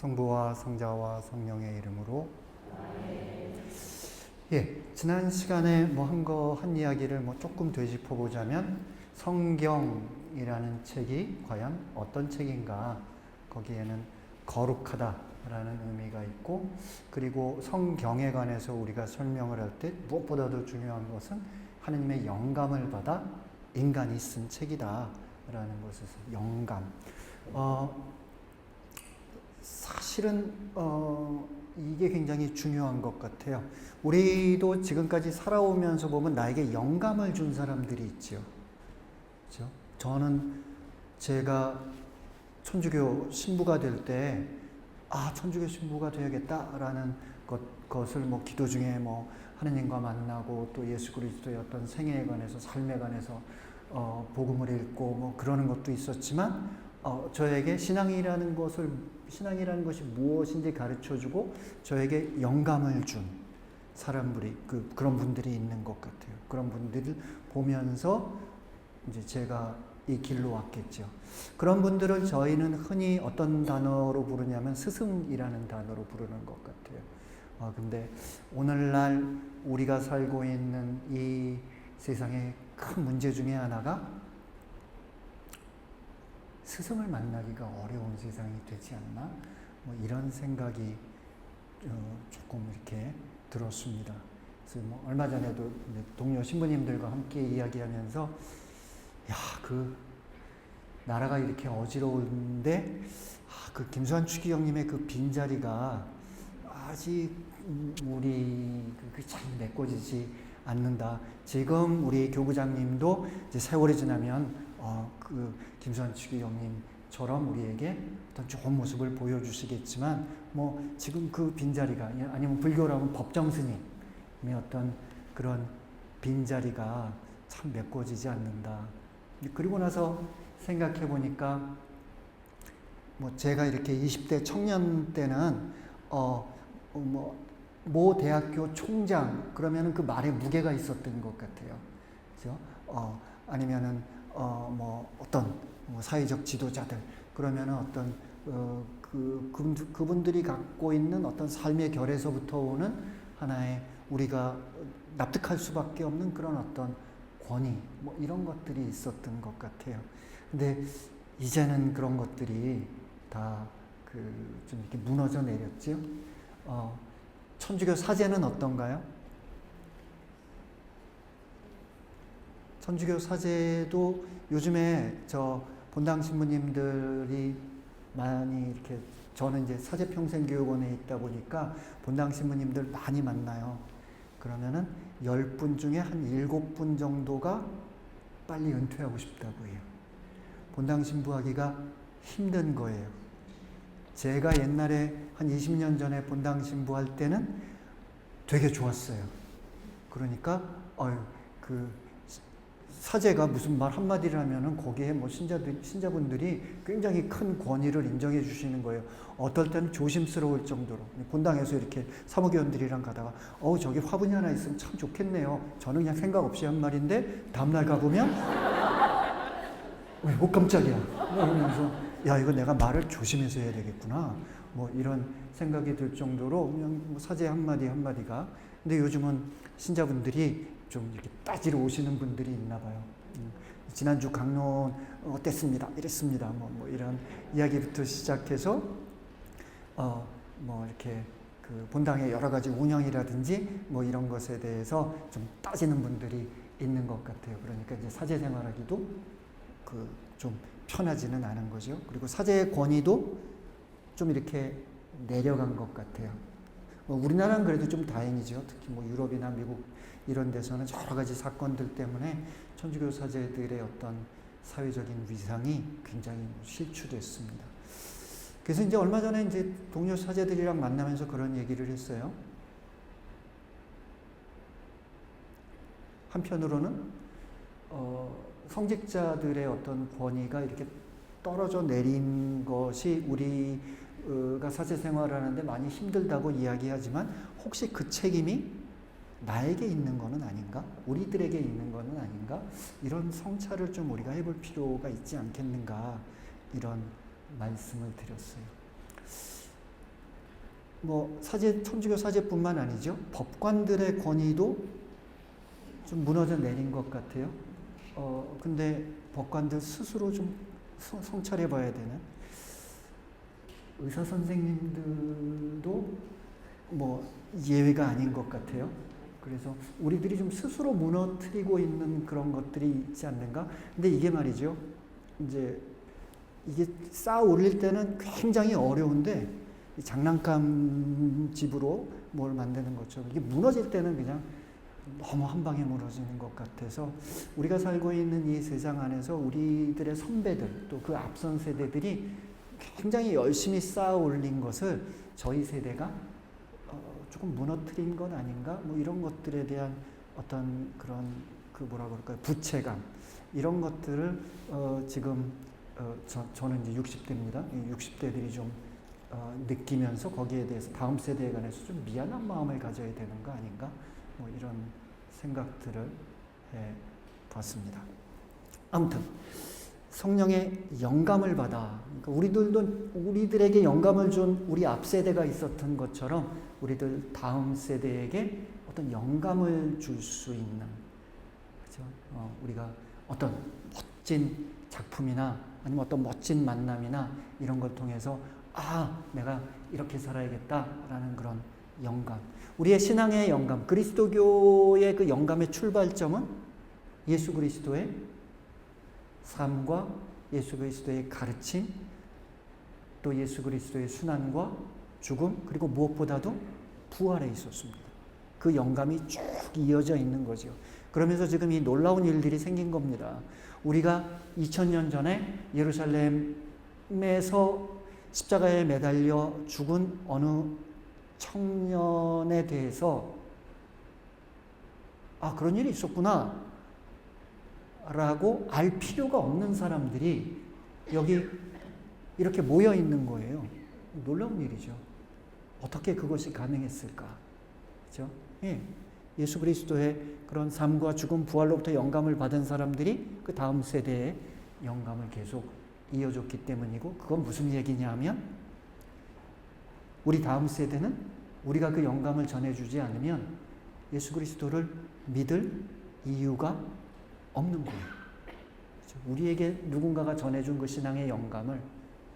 성부와 성자와 성령의 이름으로. 지난 시간에 한 이야기를 조금 되짚어 보자면, 성경이라는 책이 과연 어떤 책인가, 거기에는 거룩하다라는 의미가 있고, 그리고 성경에 관해서 우리가 설명을 할 때 무엇보다도 중요한 것은 하느님의 영감을 받아 인간이 쓴 책이다 라는 것에서 영감. 사실은 이게 굉장히 중요한 것 같아요. 우리도 지금까지 살아오면서 보면 나에게 영감을 준 사람들이 있죠. 그렇죠? 저는 제가 천주교 신부가 될 때, 천주교 신부가 되어야겠다라는 것을 기도 중에 하느님과 만나고 또 예수 그리스도의 어떤 생애에 관해서, 삶에 관해서 복음을 읽고 그러는 것도 있었지만, 저에게 신앙이라는 것이 무엇인지 가르쳐주고 저에게 영감을 준 사람들이, 그런 분들이 있는 것 같아요. 그런 분들을 보면서 이제 제가 이 길로 왔겠죠. 그런 분들을 저희는 흔히 어떤 단어로 부르냐면 스승이라는 단어로 부르는 것 같아요. 근데 오늘날 우리가 살고 있는 이 세상의 큰 문제 중에 하나가 스승을 만나기가 어려운 세상이 되지 않나? 이런 생각이 조금 이렇게 들었습니다. 그래서 얼마 전에도 동료 신부님들과 함께 이야기하면서, 나라가 이렇게 어지러운데, 그 김수환 추기경님의 그 빈자리가 아직 우리 잘 메꿔지지 않는다. 지금 우리 교구장님도 이제 세월이 지나면 그 김수환 추기경님처럼 우리에게 어떤 좋은 모습을 보여주시겠지만, 지금 그 빈자리가, 아니면 불교라면 법정 스님의 어떤 그런 빈자리가 참 메꿔지지 않는다. 그리고 나서 생각해 보니까, 제가 이렇게 20대 청년 때는 모 대학교 총장 그러면은 그 말에 무게가 있었던 것 같아요. 그죠? 아니면은 어떤 사회적 지도자들 그러면은 어떤 그분들이 갖고 있는 어떤 삶의 결에서부터 오는 하나의 우리가 납득할 수밖에 없는 그런 어떤 권위, 이런 것들이 있었던 것 같아요. 근데 이제는 그런 것들이 다 좀 이렇게 무너져 내렸죠. 천주교 사제는 어떤가요? 천주교 사제도 요즘에 본당 신부님들이 많이 이렇게, 저는 이제 사제평생교육원에 있다 보니까 본당 신부님들 많이 만나요. 그러면은 10분 중에 한 7분 정도가 빨리 은퇴하고 싶다고 해요. 본당 신부하기가 힘든 거예요. 제가 옛날에 한 20년 전에 본당 신부할 때는 되게 좋았어요. 그러니까 사제가 무슨 말 한마디를 하면은 거기에 신자분들이 굉장히 큰 권위를 인정해 주시는 거예요. 어떨 때는 조심스러울 정도로. 본당에서 이렇게 사무교원들이랑 가다가, 저기 화분이 하나 있으면 참 좋겠네요. 저는 그냥 생각 없이 한 말인데, 다음날 가보면, 깜짝이야. 그러면서, 이거 내가 말을 조심해서 해야 되겠구나. 이런 생각이 들 정도로 그냥 사제 한마디가. 근데 요즘은 신자분들이 좀 이렇게 따지러 오시는 분들이 있나 봐요. 지난주 강론 어땠습니다. 이랬습니다. 이런 이야기부터 시작해서, 이렇게 본당의 여러 가지 운영이라든지 이런 것에 대해서 좀 따지는 분들이 있는 것 같아요. 그러니까 이제 사제 생활하기도 좀 편하지는 않은 거죠. 그리고 사제의 권위도 좀 이렇게 내려간 것 같아요. 우리나라는 그래도 좀 다행이죠. 특히 유럽이나 미국 이런 데서는 여러 가지 사건들 때문에 천주교 사제들의 어떤 사회적인 위상이 굉장히 실추됐습니다. 그래서 이제 얼마 전에 이제 동료 사제들이랑 만나면서 그런 얘기를 했어요. 한편으로는 성직자들의 어떤 권위가 이렇게 떨어져 내린 것이 우리가 사제 생활을 하는데 많이 힘들다고 이야기하지만, 혹시 그 책임이 나에게 있는 거는 아닌가? 우리들에게 있는 거는 아닌가? 이런 성찰을 좀 우리가 해볼 필요가 있지 않겠는가? 이런 말씀을 드렸어요. 뭐 천주교 사제뿐만 아니죠. 법관들의 권위도 좀 무너져 내린 것 같아요. 근데 법관들 스스로 좀 성찰해 봐야 되는, 의사 선생님들도 뭐 예외가 아닌 것 같아요. 그래서 우리들이 좀 스스로 무너뜨리고 있는 그런 것들이 있지 않는가? 근데 이게 말이죠. 이제 이게 쌓아 올릴 때는 굉장히 어려운데, 장난감 집으로 뭘 만드는 것처럼 이게 무너질 때는 그냥 너무 한 방에 무너지는 것 같아서, 우리가 살고 있는 이 세상 안에서 우리들의 선배들, 또 그 앞선 세대들이 굉장히 열심히 쌓아 올린 것을 저희 세대가 조금 무너뜨린 건 아닌가? 뭐 이런 것들에 대한 어떤 그런 뭐라 그럴까요? 부채감, 이런 것들을 지금 저는 이제 60대입니다. 60대들이 좀 느끼면서 거기에 대해서 다음 세대에 관해서 좀 미안한 마음을 가져야 되는 거 아닌가? 뭐 이런 생각들을 해 봤습니다. 아무튼 성령의 영감을 받아, 그러니까 우리들에게 영감을 준 우리 앞 세대가 있었던 것처럼 우리들 다음 세대에게 어떤 영감을 줄 수 있는, 그렇죠? 우리가 어떤 멋진 작품이나 아니면 어떤 멋진 만남이나 이런 걸 통해서 내가 이렇게 살아야겠다라는 그런 영감, 우리의 신앙의 영감, 그리스도교의 그 영감의 출발점은 예수 그리스도의 삶과 예수 그리스도의 가르침, 또 예수 그리스도의 순환과 죽음, 그리고 무엇보다도 부활에 있었습니다. 그 영감이 쭉 이어져 있는 거죠. 그러면서 지금 이 놀라운 일들이 생긴 겁니다. 우리가 2000년 전에 예루살렘에서 십자가에 매달려 죽은 어느 청년에 대해서 그런 일이 있었구나 라고 알 필요가 없는 사람들이 여기 이렇게 모여 있는 거예요. 놀라운 일이죠. 어떻게 그것이 가능했을까? 그렇죠? 예. 예수 그리스도의 그런 삶과 죽음, 부활로부터 영감을 받은 사람들이 그 다음 세대에 영감을 계속 이어줬기 때문이고, 그건 무슨 얘기냐면 우리 다음 세대는 우리가 그 영감을 전해주지 않으면 예수 그리스도를 믿을 이유가 없는 거예요. 그렇죠? 우리에게 누군가가 전해준 그 신앙의 영감을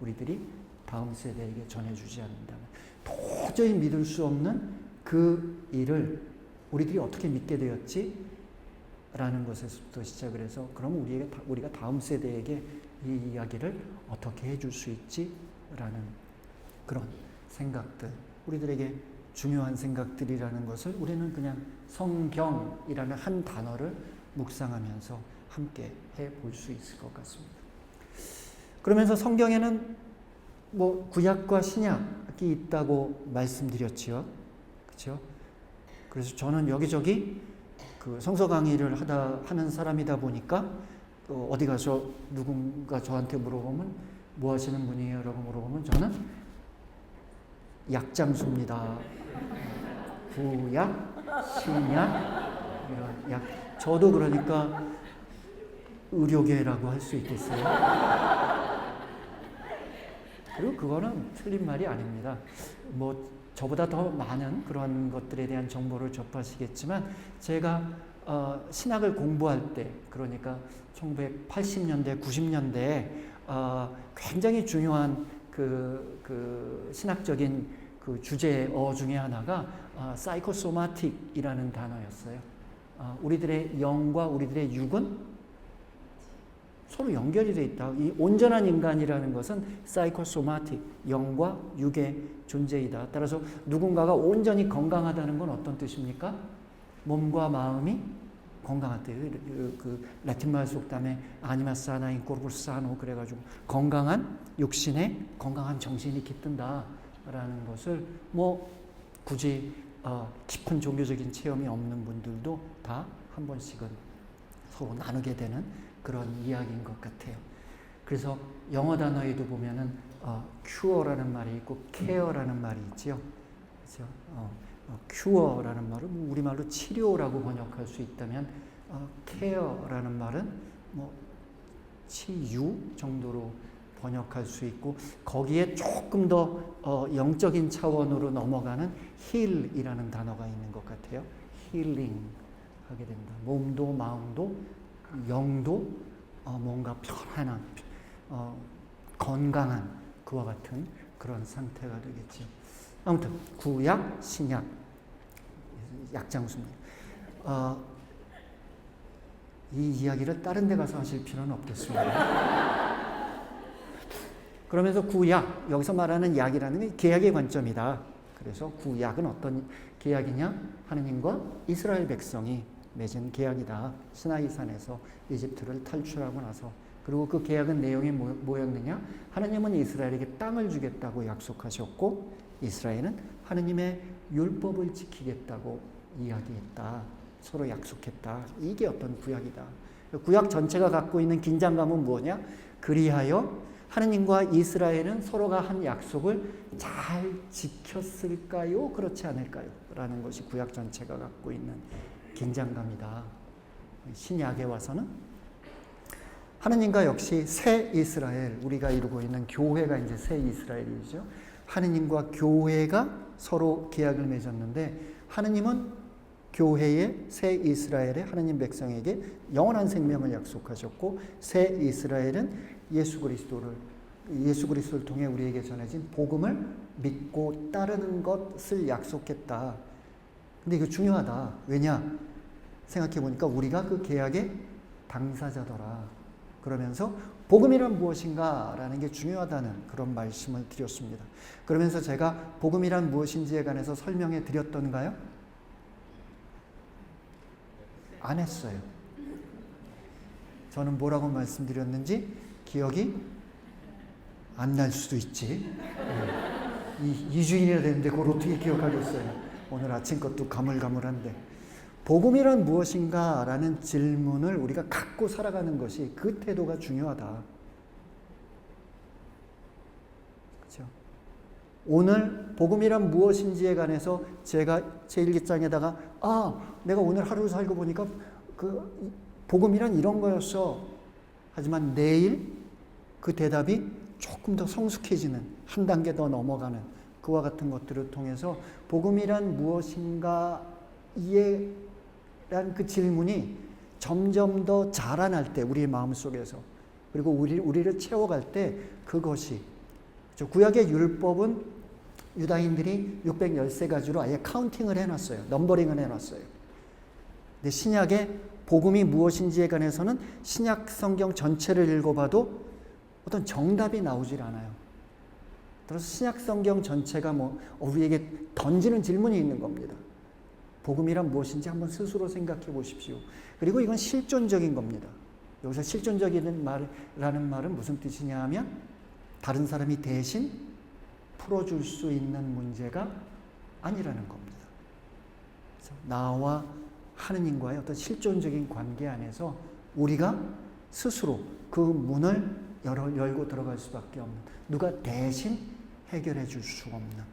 우리들이 다음 세대에게 전해주지 않는다면 도저히 믿을 수 없는 그 일을 우리들이 어떻게 믿게 되었지? 라는 것에서부터 시작을 해서, 그럼 우리가 다음 세대에게 이 이야기를 어떻게 해줄 수 있지? 라는 그런 생각들, 우리들에게 중요한 생각들이라는 것을 우리는 그냥 성경이라는 한 단어를 묵상하면서 함께 해볼 수 있을 것 같습니다. 그러면서 성경에는 뭐 구약과 신약이 있다고 말씀드렸지요. 그렇죠? 그래서 저는 여기저기 그 성서 강의를 하는 사람이다 보니까 어디 가서 누군가 저한테 물어보면 뭐 하시는 분이에요? 라고 물어보면 저는 약장수입니다. 구약, 신약, 이런 저도 그러니까 의료계라고 할 수 있겠어요. 그리고 그거는 틀린 말이 아닙니다. 뭐 저보다 더 많은 그런 것들에 대한 정보를 접하시겠지만, 제가 신학을 공부할 때, 그러니까 1980년대, 90년대에 굉장히 중요한 그 신학적인 그 주제어 중에 하나가 사이코소마틱이라는 단어였어요. 우리들의 영과 우리들의 육은 서로 연결이 되어 있다. 이 온전한 인간이라는 것은 사이코소마틱, 영과 육의 존재이다. 따라서 누군가가 온전히 건강하다는 건 어떤 뜻입니까? 몸과 마음이 건강하대요. 그 라틴 말 속담에 아니마 사나 인 코르푸스 사노, 그래가지고 건강한 육신에 건강한 정신이 깃든다라는 것을 뭐 굳이 깊은 종교적인 체험이 없는 분들도 다 한 번씩은 서로 나누게 되는 그런 이야기인 것 같아요. 그래서 영어 단어에도 보면은 cure라는 말이 있고 care라는 말이 있죠. 그렇죠? cure라는 말은 우리말로 치료라고 번역할 수 있다면, care라는 말은 뭐 치유 정도로 번역할 수 있고 거기에 조금 더 영적인 차원으로 넘어가는 힐이라는 단어가 있는 것 같아요. 힐링 하게 된다. 몸도 마음도 영도 뭔가 편안한 건강한 그와 같은 그런 상태가 되겠죠. 아무튼 구약, 신약 약장수입니다. 이 이야기를 다른 데 가서 하실 필요는 없겠습니다. 그러면서 구약, 여기서 말하는 약이라는 게 계약의 관점이다. 그래서 구약은 어떤 계약이냐? 하느님과 이스라엘 백성이 맺은 계약이다. 시나이산에서 이집트를 탈출하고 나서. 그리고 그 계약은 내용이 뭐였느냐? 하느님은 이스라엘에게 땅을 주겠다고 약속하셨고 이스라엘은 하느님의 율법을 지키겠다고 이야기했다. 서로 약속했다. 이게 어떤 구약이다. 구약 전체가 갖고 있는 긴장감은 뭐냐? 그리하여 하느님과 이스라엘은 서로가 한 약속을 잘 지켰을까요? 그렇지 않을까요? 라는 것이 구약 전체가 갖고 있는 긴장감이다. 신약에 와서는 하느님과 역시 새 이스라엘, 우리가 이루고 있는 교회가 이제 새 이스라엘이죠. 하느님과 교회가 서로 계약을 맺었는데 하느님은 교회의 새 이스라엘의 하느님 백성에게 영원한 생명을 약속하셨고 새 이스라엘은 예수 그리스도를 통해 우리에게 전해진 복음을 믿고 따르는 것을 약속했다. 근데 이거 중요하다. 왜냐? 생각해 보니까 우리가 그 계약의 당사자더라. 그러면서 복음이란 무엇인가? 라는 게 중요하다는 그런 말씀을 드렸습니다. 그러면서 제가 복음이란 무엇인지에 관해서 설명해 드렸던가요? 안 했어요. 저는 뭐라고 말씀드렸는지 기억이 안 날 수도 있지. 2주일이나 됐는데 그걸 어떻게 기억하겠어요. 오늘 아침 것도 가물가물한데. 복음이란 무엇인가? 라는 질문을 우리가 갖고 살아가는 것이 그 태도가 중요하다. 그렇죠? 오늘 복음이란 무엇인지에 관해서 제가 제 일기장에다가 내가 오늘 하루 살고 보니까 그 복음이란 이런 거였어. 하지만 내일 그 대답이 조금 더 성숙해지는 한 단계 더 넘어가는 그와 같은 것들을 통해서 복음이란 무엇인가 이란 그 질문이 점점 더 자라날 때 우리의 마음속에서 그리고 우리를 채워갈 때 그것이 구약의 율법은 유다인들이 613가지로 아예 카운팅을 해놨어요. 넘버링을 해놨어요. 근데 신약의 복음이 무엇인지에 관해서는 신약 성경 전체를 읽어봐도 어떤 정답이 나오질 않아요. 그래서 신약 성경 전체가 우리에게 던지는 질문이 있는 겁니다. 복음이란 무엇인지 한번 스스로 생각해 보십시오. 그리고 이건 실존적인 겁니다. 여기서 실존적인 말이라는 말은 무슨 뜻이냐 하면 다른 사람이 대신 풀어줄 수 있는 문제가 아니라는 겁니다. 그래서 나와 하느님과의 어떤 실존적인 관계 안에서 우리가 스스로 그 문을 열고 들어갈 수밖에 없는, 누가 대신 해결해 줄 수 없는.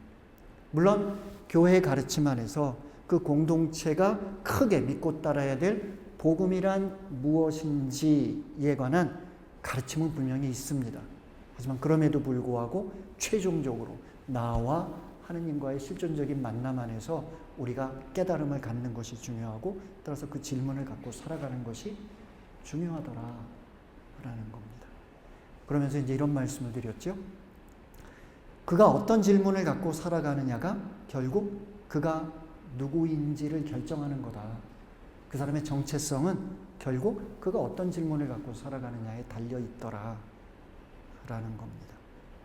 물론 교회의 가르침 안에서 그 공동체가 크게 믿고 따라야 될 복음이란 무엇인지에 관한 가르침은 분명히 있습니다. 하지만 그럼에도 불구하고 최종적으로 나와 하느님과의 실존적인 만남 안에서 우리가 깨달음을 갖는 것이 중요하고 따라서 그 질문을 갖고 살아가는 것이 중요하더라라는 겁니다. 그러면서 이제 이런 말씀을 드렸죠. 그가 어떤 질문을 갖고 살아가느냐가 결국 그가 누구인지를 결정하는 거다. 그 사람의 정체성은 결국 그가 어떤 질문을 갖고 살아가느냐에 달려 있더라 라는 겁니다.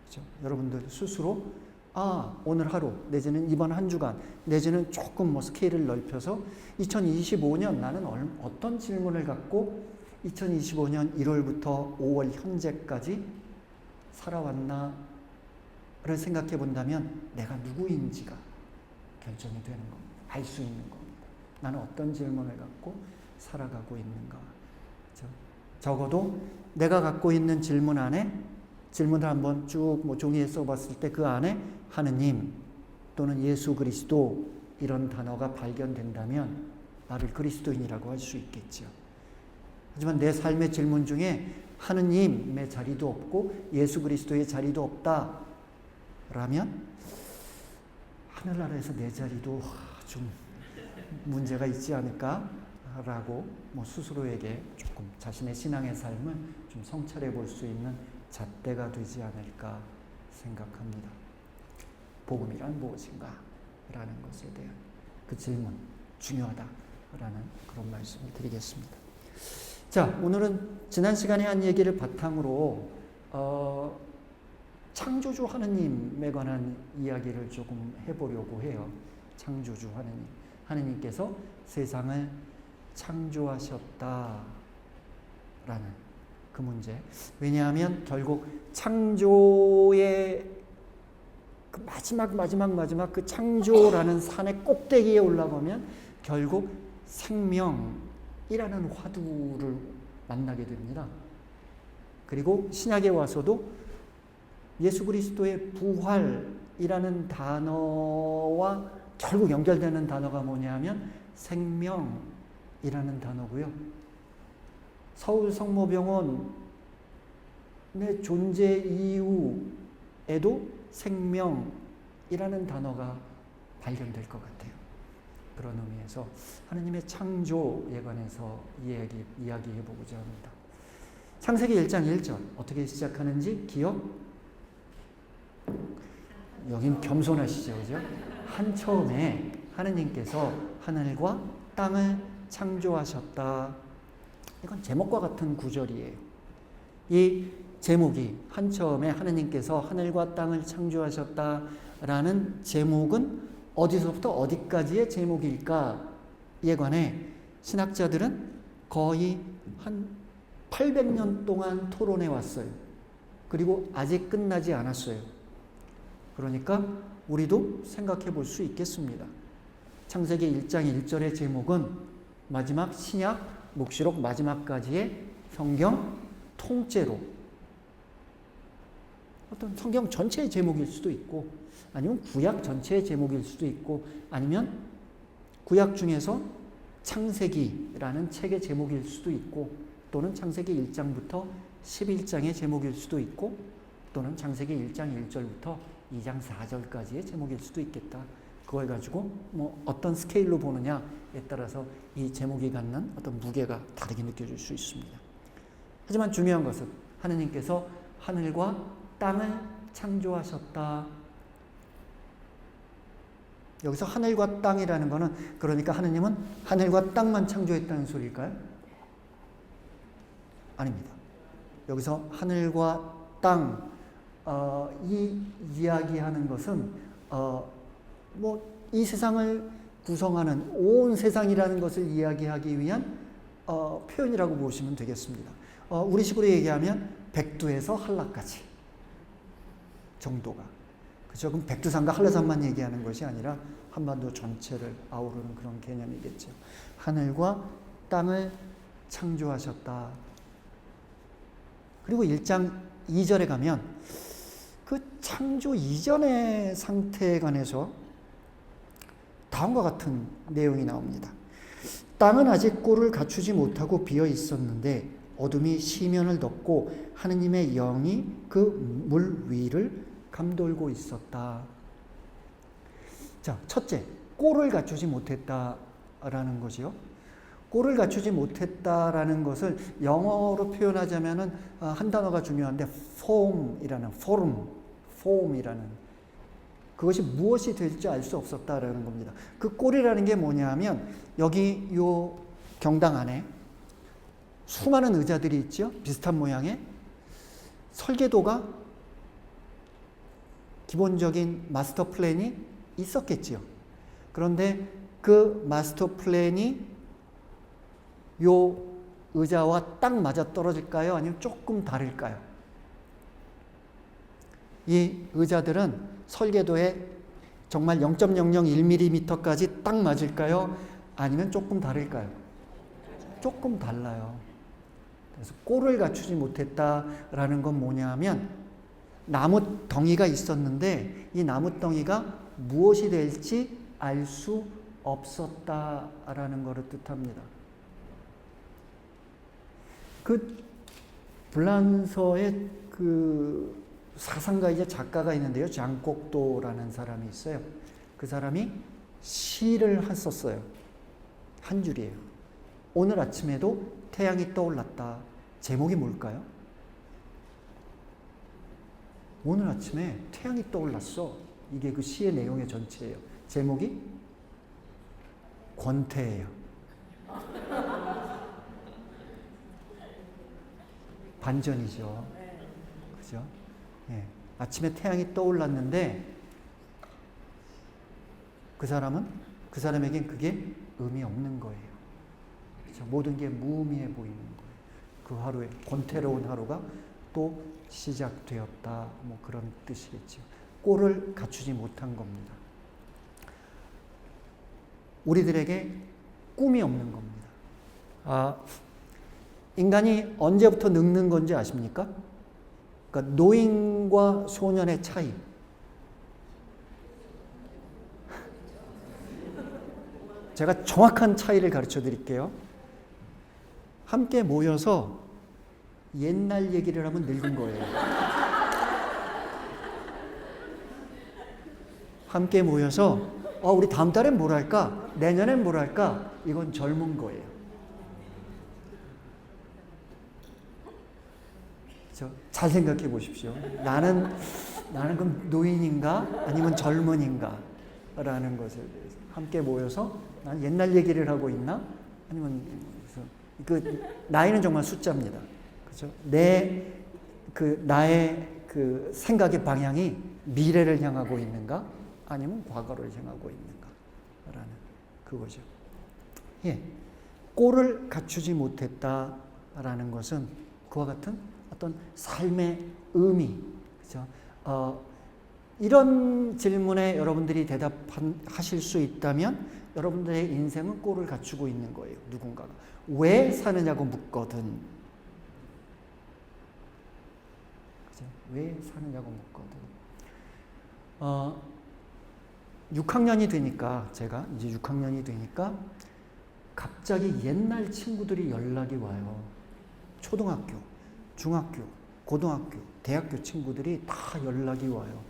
그렇죠? 여러분들 스스로 오늘 하루 내지는 이번 한 주간 내지는 조금 스케일을 넓혀서 2025년 나는 어떤 질문을 갖고 2025년 1월부터 5월 현재까지 살아왔나를 생각해 본다면 내가 누구인지가 결정이 되는 겁니다. 알 수 있는 겁니다. 나는 어떤 질문을 갖고 살아가고 있는가. 그렇죠? 적어도 내가 갖고 있는 질문 안에 질문을 한번 쭉 종이에 써봤을 때 그 안에 하느님 또는 예수 그리스도 이런 단어가 발견된다면 나를 그리스도인이라고 할 수 있겠죠. 하지만 내 삶의 질문 중에 하느님의 자리도 없고 예수 그리스도의 자리도 없다 라면 하늘나라에서 내 자리도 좀 문제가 있지 않을까 라고 스스로에게 조금 자신의 신앙의 삶을 좀 성찰해 볼 수 있는 잣대가 되지 않을까 생각합니다. 복음이란 무엇인가? 라는 것에 대한 그 질문 중요하다라는 그런 말씀을 드리겠습니다. 자, 오늘은 지난 시간에 한 얘기를 바탕으로 창조주 하느님에 관한 이야기를 조금 해보려고 해요. 창조주 하느님. 하느님께서 세상을 창조하셨다라는 그 문제. 왜냐하면 결국 창조의 그 마지막 그 창조라는 산의 꼭대기에 올라가면 결국 생명이라는 화두를 만나게 됩니다. 그리고 신약에 와서도 예수 그리스도의 부활이라는 단어와 결국 연결되는 단어가 뭐냐면 생명이라는 단어고요. 서울 성모병원의 존재 이후에도 생명이라는 단어가 발견될 것 같아요. 그런 의미에서 하느님의 창조에 관해서 이야기해보고자 합니다. 창세기 1장 1절 어떻게 시작하는지 기억? 여긴 겸손하시죠, 그죠? 한처음에 하느님께서 하늘과 땅을 창조하셨다. 이건 제목과 같은 구절이에요. 이 제목이 한처음에 하느님께서 하늘과 땅을 창조하셨다라는 제목은 어디서부터 어디까지의 제목일까에 관해 신학자들은 거의 한 800년 동안 토론해 왔어요. 그리고 아직 끝나지 않았어요. 그러니까 우리도 생각해 볼 수 있겠습니다. 창세기 1장 1절의 제목은 마지막 신약黙示록 마지막까지의 성경 통째로 어떤 성경 전체의 제목일 수도 있고 아니면 구약 전체의 제목일 수도 있고 아니면 구약 중에서 창세기라는 책의 제목일 수도 있고 또는 창세기 1장부터 11장의 제목일 수도 있고 또는 창세기 1장 1절부터 2장 4절까지의 제목일 수도 있겠다. 그걸 가지고 어떤 스케일로 보느냐에 따라서 이 제목이 갖는 어떤 무게가 다르게 느껴질 수 있습니다. 하지만 중요한 것은 하느님께서 하늘과 땅을 창조하셨다. 여기서 하늘과 땅이라는 것은 그러니까 하느님은 하늘과 땅만 창조했다는 소리일까요? 아닙니다. 여기서 하늘과 땅 이 이야기하는 것은 이 세상을 구성하는 온 세상이라는 것을 이야기하기 위한 표현이라고 보시면 되겠습니다. 우리식으로 얘기하면 백두에서 한라까지 정도가. 그렇죠? 그럼 백두산과 한라산만 얘기하는 것이 아니라 한반도 전체를 아우르는 그런 개념이겠죠. 하늘과 땅을 창조하셨다. 그리고 1장 2절에 가면 그 창조 이전의 상태에 관해서 다음과 같은 내용이 나옵니다. 땅은 아직 꼴을 갖추지 못하고 비어 있었는데 어둠이 시면을 덮고 하느님의 영이 그 물 위를 감돌고 있었다. 자, 첫째, 꼴을 갖추지 못했다라는 거지요. 꼴을 갖추지 못했다라는 것을 영어로 표현하자면은 한 단어가 중요한데 form이라는 그것이 무엇이 될지 알 수 없었다라는 겁니다. 그 꼴이라는 게 뭐냐면 여기 요 경당 안에 수많은 의자들이 있죠. 비슷한 모양의 설계도가 기본적인 마스터 플랜이 있었겠지요. 그런데 그 마스터 플랜이 요 의자와 딱 맞아 떨어질까요? 아니면 조금 다를까요? 이 의자들은 설계도에 정말 0.001mm까지 딱 맞을까요? 아니면 조금 다를까요? 조금 달라요. 그래서 꼴을 갖추지 못했다라는 건 뭐냐면 나무 덩이가 있었는데 이 나무 덩이가 무엇이 될지 알 수 없었다라는 것을 뜻합니다. 그 불란서에 그 사상가이자 작가가 있는데요. 장곡도라는 사람이 있어요. 그 사람이 시를 썼어요. 한 줄이에요. 오늘 아침에도 태양이 떠올랐다. 제목이 뭘까요? 오늘 아침에 태양이 떠올랐어. 이게 그 시의 내용의 전체예요. 제목이 권태예요. 반전이죠. 그죠? 예. 아침에 태양이 떠올랐는데 그 사람에겐 그게 의미 없는 거예요. 그죠? 모든 게 무의미해 보이는 거예요. 그 하루에 권태로운 하루가 또 시작되었다. 뭐 그런 뜻이겠죠. 꼴을 갖추지 못한 겁니다. 우리들에게 꿈이 없는 겁니다. 인간이 언제부터 늙는 건지 아십니까? 그러니까 노인과 소년의 차이. 제가 정확한 차이를 가르쳐 드릴게요. 함께 모여서 옛날 얘기를 하면 늙은 거예요. 함께 모여서 우리 다음 달엔 뭘 할까? 내년엔 뭘 할까? 이건 젊은 거예요. 잘 생각해 보십시오. 나는 그럼 노인인가? 아니면 젊은인가? 라는 것에 대해서 함께 모여서 난 옛날 얘기를 하고 있나? 아니면 그 나이는 정말 숫자입니다. 그죠? 나의 그 생각의 방향이 미래를 향하고 있는가? 아니면 과거를 향하고 있는가? 라는 그거죠. 예. 꼴을 갖추지 못했다라는 것은 그와 같은 어떤 삶의 의미, 그죠? 이런 질문에 여러분들이 대답하실 수 있다면 여러분들의 인생은 꼴을 갖추고 있는 거예요. 누군가가. 왜 사느냐고 묻거든. 그죠? 왜 사느냐고 묻거든. 6학년이 되니까, 제가 이제 6학년이 되니까 갑자기 옛날 친구들이 연락이 와요. 초등학교, 중학교, 고등학교, 대학교 친구들이 다 연락이 와요.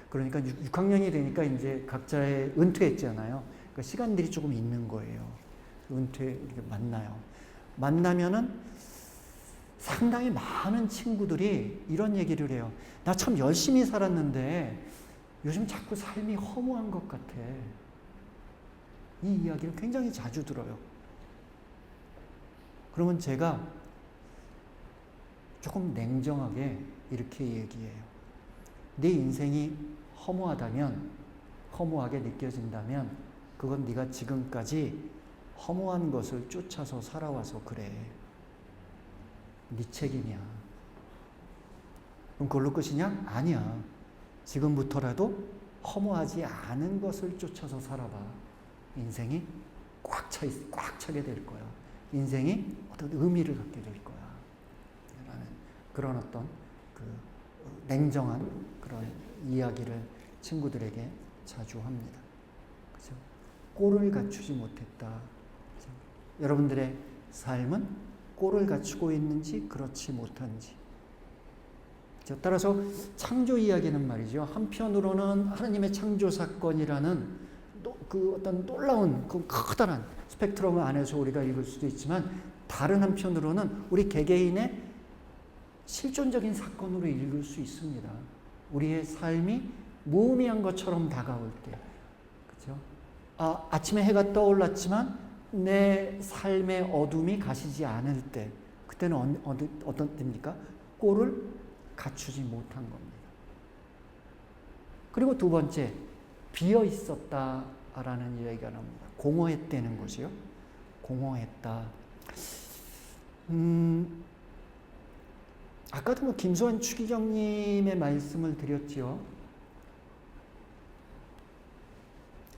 그러니까 6학년이 되니까 이제 각자의 은퇴했잖아요. 그러니까 시간들이 조금 있는 거예요. 은퇴 이렇게 만나요. 만나면은 상당히 많은 친구들이 이런 얘기를 해요. 나 참 열심히 살았는데 요즘 자꾸 삶이 허무한 것 같아. 이 이야기를 굉장히 자주 들어요. 그러면 제가 조금 냉정하게 이렇게 얘기해요. 네 인생이 허무하게 느껴진다면 그건 네가 지금까지 허무한 것을 쫓아서 살아와서 그래. 네 책임이야. 그럼 그걸로 끝이냐? 아니야. 지금부터라도 허무하지 않은 것을 쫓아서 살아봐. 인생이 꽉 차게 될 거야. 인생이 어떤 의미를 갖게 될 거야. 라는 그런 어떤 그 냉정한 그런 이야기를 친구들에게 자주 합니다. 그죠? 꼴을 갖추지 못했다. 그죠? 여러분들의 삶은 꼴을 갖추고 있는지 그렇지 못한지. 그죠? 따라서 창조 이야기는 말이죠. 한편으로는 하나님의 창조 사건이라는 그 어떤 놀라운 그 커다란 스펙트럼 안에서 우리가 읽을 수도 있지만 다른 한편으로는 우리 개개인의 실존적인 사건으로 읽을 수 있습니다. 우리의 삶이 무의미한 것처럼 다가올 때, 그죠? 아침에 해가 떠올랐지만 내 삶의 어둠이 가시지 않을 때, 그때는 어떤 때입니까? 꼴을 갖추지 못한 겁니다. 그리고 두 번째, 비어 있었다라는 이야기가 나옵니다. 공허했다는 것이요. 공허했다. 아까도 김수환 추기경님의 말씀을 드렸지요.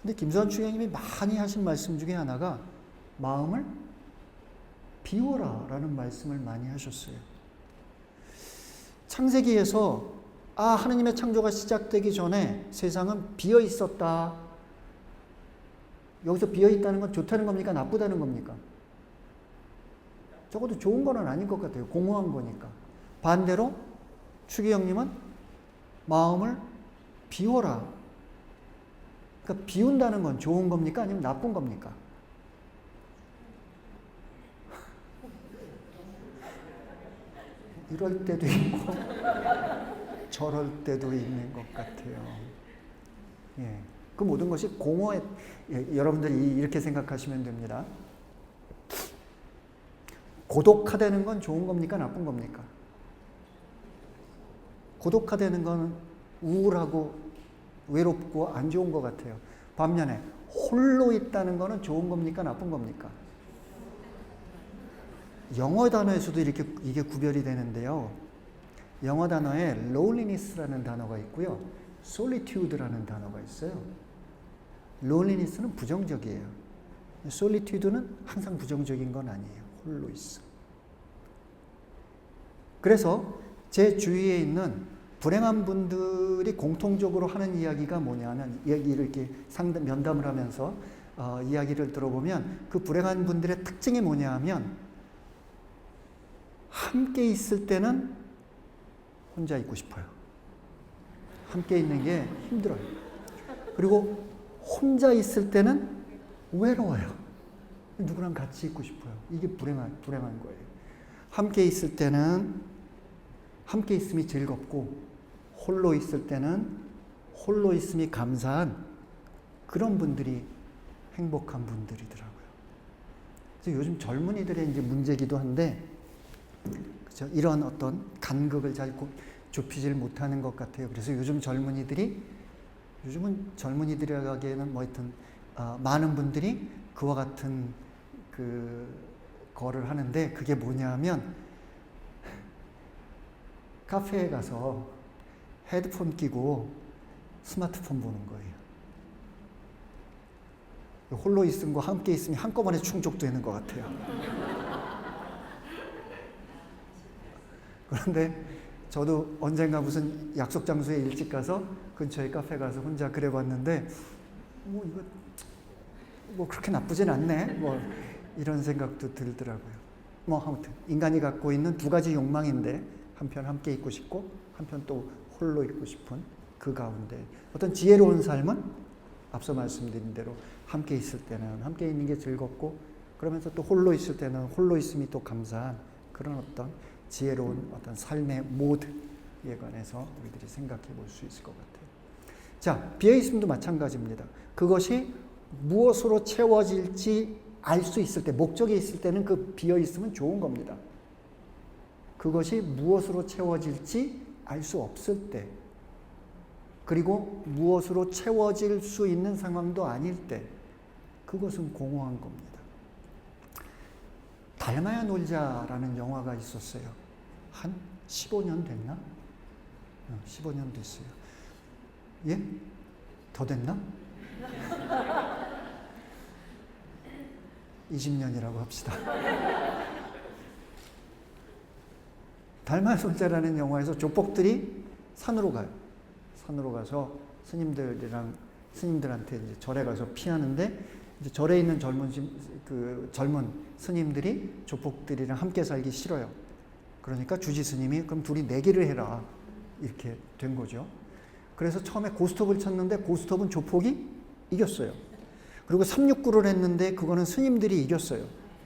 근데 김수환 추기경님이 많이 하신 말씀 중에 하나가 마음을 비워라 라는 말씀을 많이 하셨어요. 창세기에서 하나님의 창조가 시작되기 전에 세상은 비어 있었다. 여기서 비어 있다는 건 좋다는 겁니까? 나쁘다는 겁니까? 적어도 좋은 건 아닌 것 같아요. 공허한 거니까. 반대로 추기경님은 마음을 비워라. 그러니까 비운다는 건 좋은 겁니까? 아니면 나쁜 겁니까? 이럴 때도 있고 저럴 때도 있는 것 같아요. 예, 그 모든 것이 공허에, 여러분들이 이렇게 생각하시면 됩니다. 고독하다는 건 좋은 겁니까? 나쁜 겁니까? 고독하다는 건 우울하고 외롭고 안 좋은 것 같아요. 반면에 홀로 있다는 거는 좋은 겁니까? 나쁜 겁니까? 영어 단어에서도 이게 구별이 되는데요. 영어 단어에 loneliness라는 단어가 있고요. solitude라는 단어가 있어요. loneliness는 부정적이에요. solitude는 항상 부정적인 건 아니에요. 홀로 있어. 그래서 제 주위에 있는 불행한 분들이 공통적으로 하는 이야기가 뭐냐면, 이렇게 면담을 하면서 이야기를 들어보면 그 불행한 분들의 특징이 뭐냐 하면, 함께 있을 때는 혼자 있고 싶어요. 함께 있는 게 힘들어요. 그리고 혼자 있을 때는 외로워요. 누구랑 같이 있고 싶어요. 이게 불행한 거예요. 함께 있을 때는 함께 있음이 즐겁고, 홀로 있을 때는 홀로 있음이 감사한 그런 분들이 행복한 분들이더라고요. 그래서 요즘 젊은이들의 이제 문제기도 한데, 그렇죠? 이런 어떤 간극을 잘 좁히질 못하는 것 같아요. 그래서 요즘은 젊은이들이라고 하기에는 뭐 하여튼 많은 분들이 그와 같은 거를 하는데, 그게 뭐냐면 카페에 가서 헤드폰 끼고 스마트폰 보는 거예요. 홀로 있음과 함께 있음이 한꺼번에 충족되는 것 같아요. 그런데 저도 언젠가 무슨 약속 장소에 일찍 가서 근처에 카페 가서 혼자 그래 봤는데, 이거 그렇게 나쁘진 않네. 이런 생각도 들더라고요. 아무튼 인간이 갖고 있는 두 가지 욕망인데, 한편 함께 있고 싶고 한편 또 홀로 있고 싶은 그 가운데 어떤 지혜로운 삶은 앞서 말씀드린 대로 함께 있을 때는 함께 있는 게 즐겁고, 그러면서 또 홀로 있을 때는 홀로 있음이 또 감사한 그런 어떤 지혜로운 어떤 삶의 모드에 관해서 우리들이 생각해 볼 수 있을 것 같아요. 자, 비어있음도 마찬가지입니다. 그것이 무엇으로 채워질지 알 수 있을 때, 목적이 있을 때는 그 비어있음은 좋은 겁니다. 그것이 무엇으로 채워질지 알 수 없을 때, 그리고 무엇으로 채워질 수 있는 상황도 아닐 때, 그것은 공허한 겁니다. 닮아야 놀자라는 영화가 있었어요. 한 15년 됐나? 15년 됐어요. 예? 더 됐나? 20년이라고 합시다. 닮아야 놀자라는 영화에서 조폭들이 산으로 가요. 산으로 가서 스님들한테 이제 절에 가서 피하는데, 이제 절에 있는 젊은 스님들이 조폭들이랑 함께 살기 싫어요. 그러니까 주지 스님이 그럼 둘이 내기를 해라, 이렇게 된 거죠. 그래서 처음에 고스톱을 쳤는데 고스톱은 조폭이 이겼어요. 그리고 369를 했는데 그거는 스님들이 이겼어요.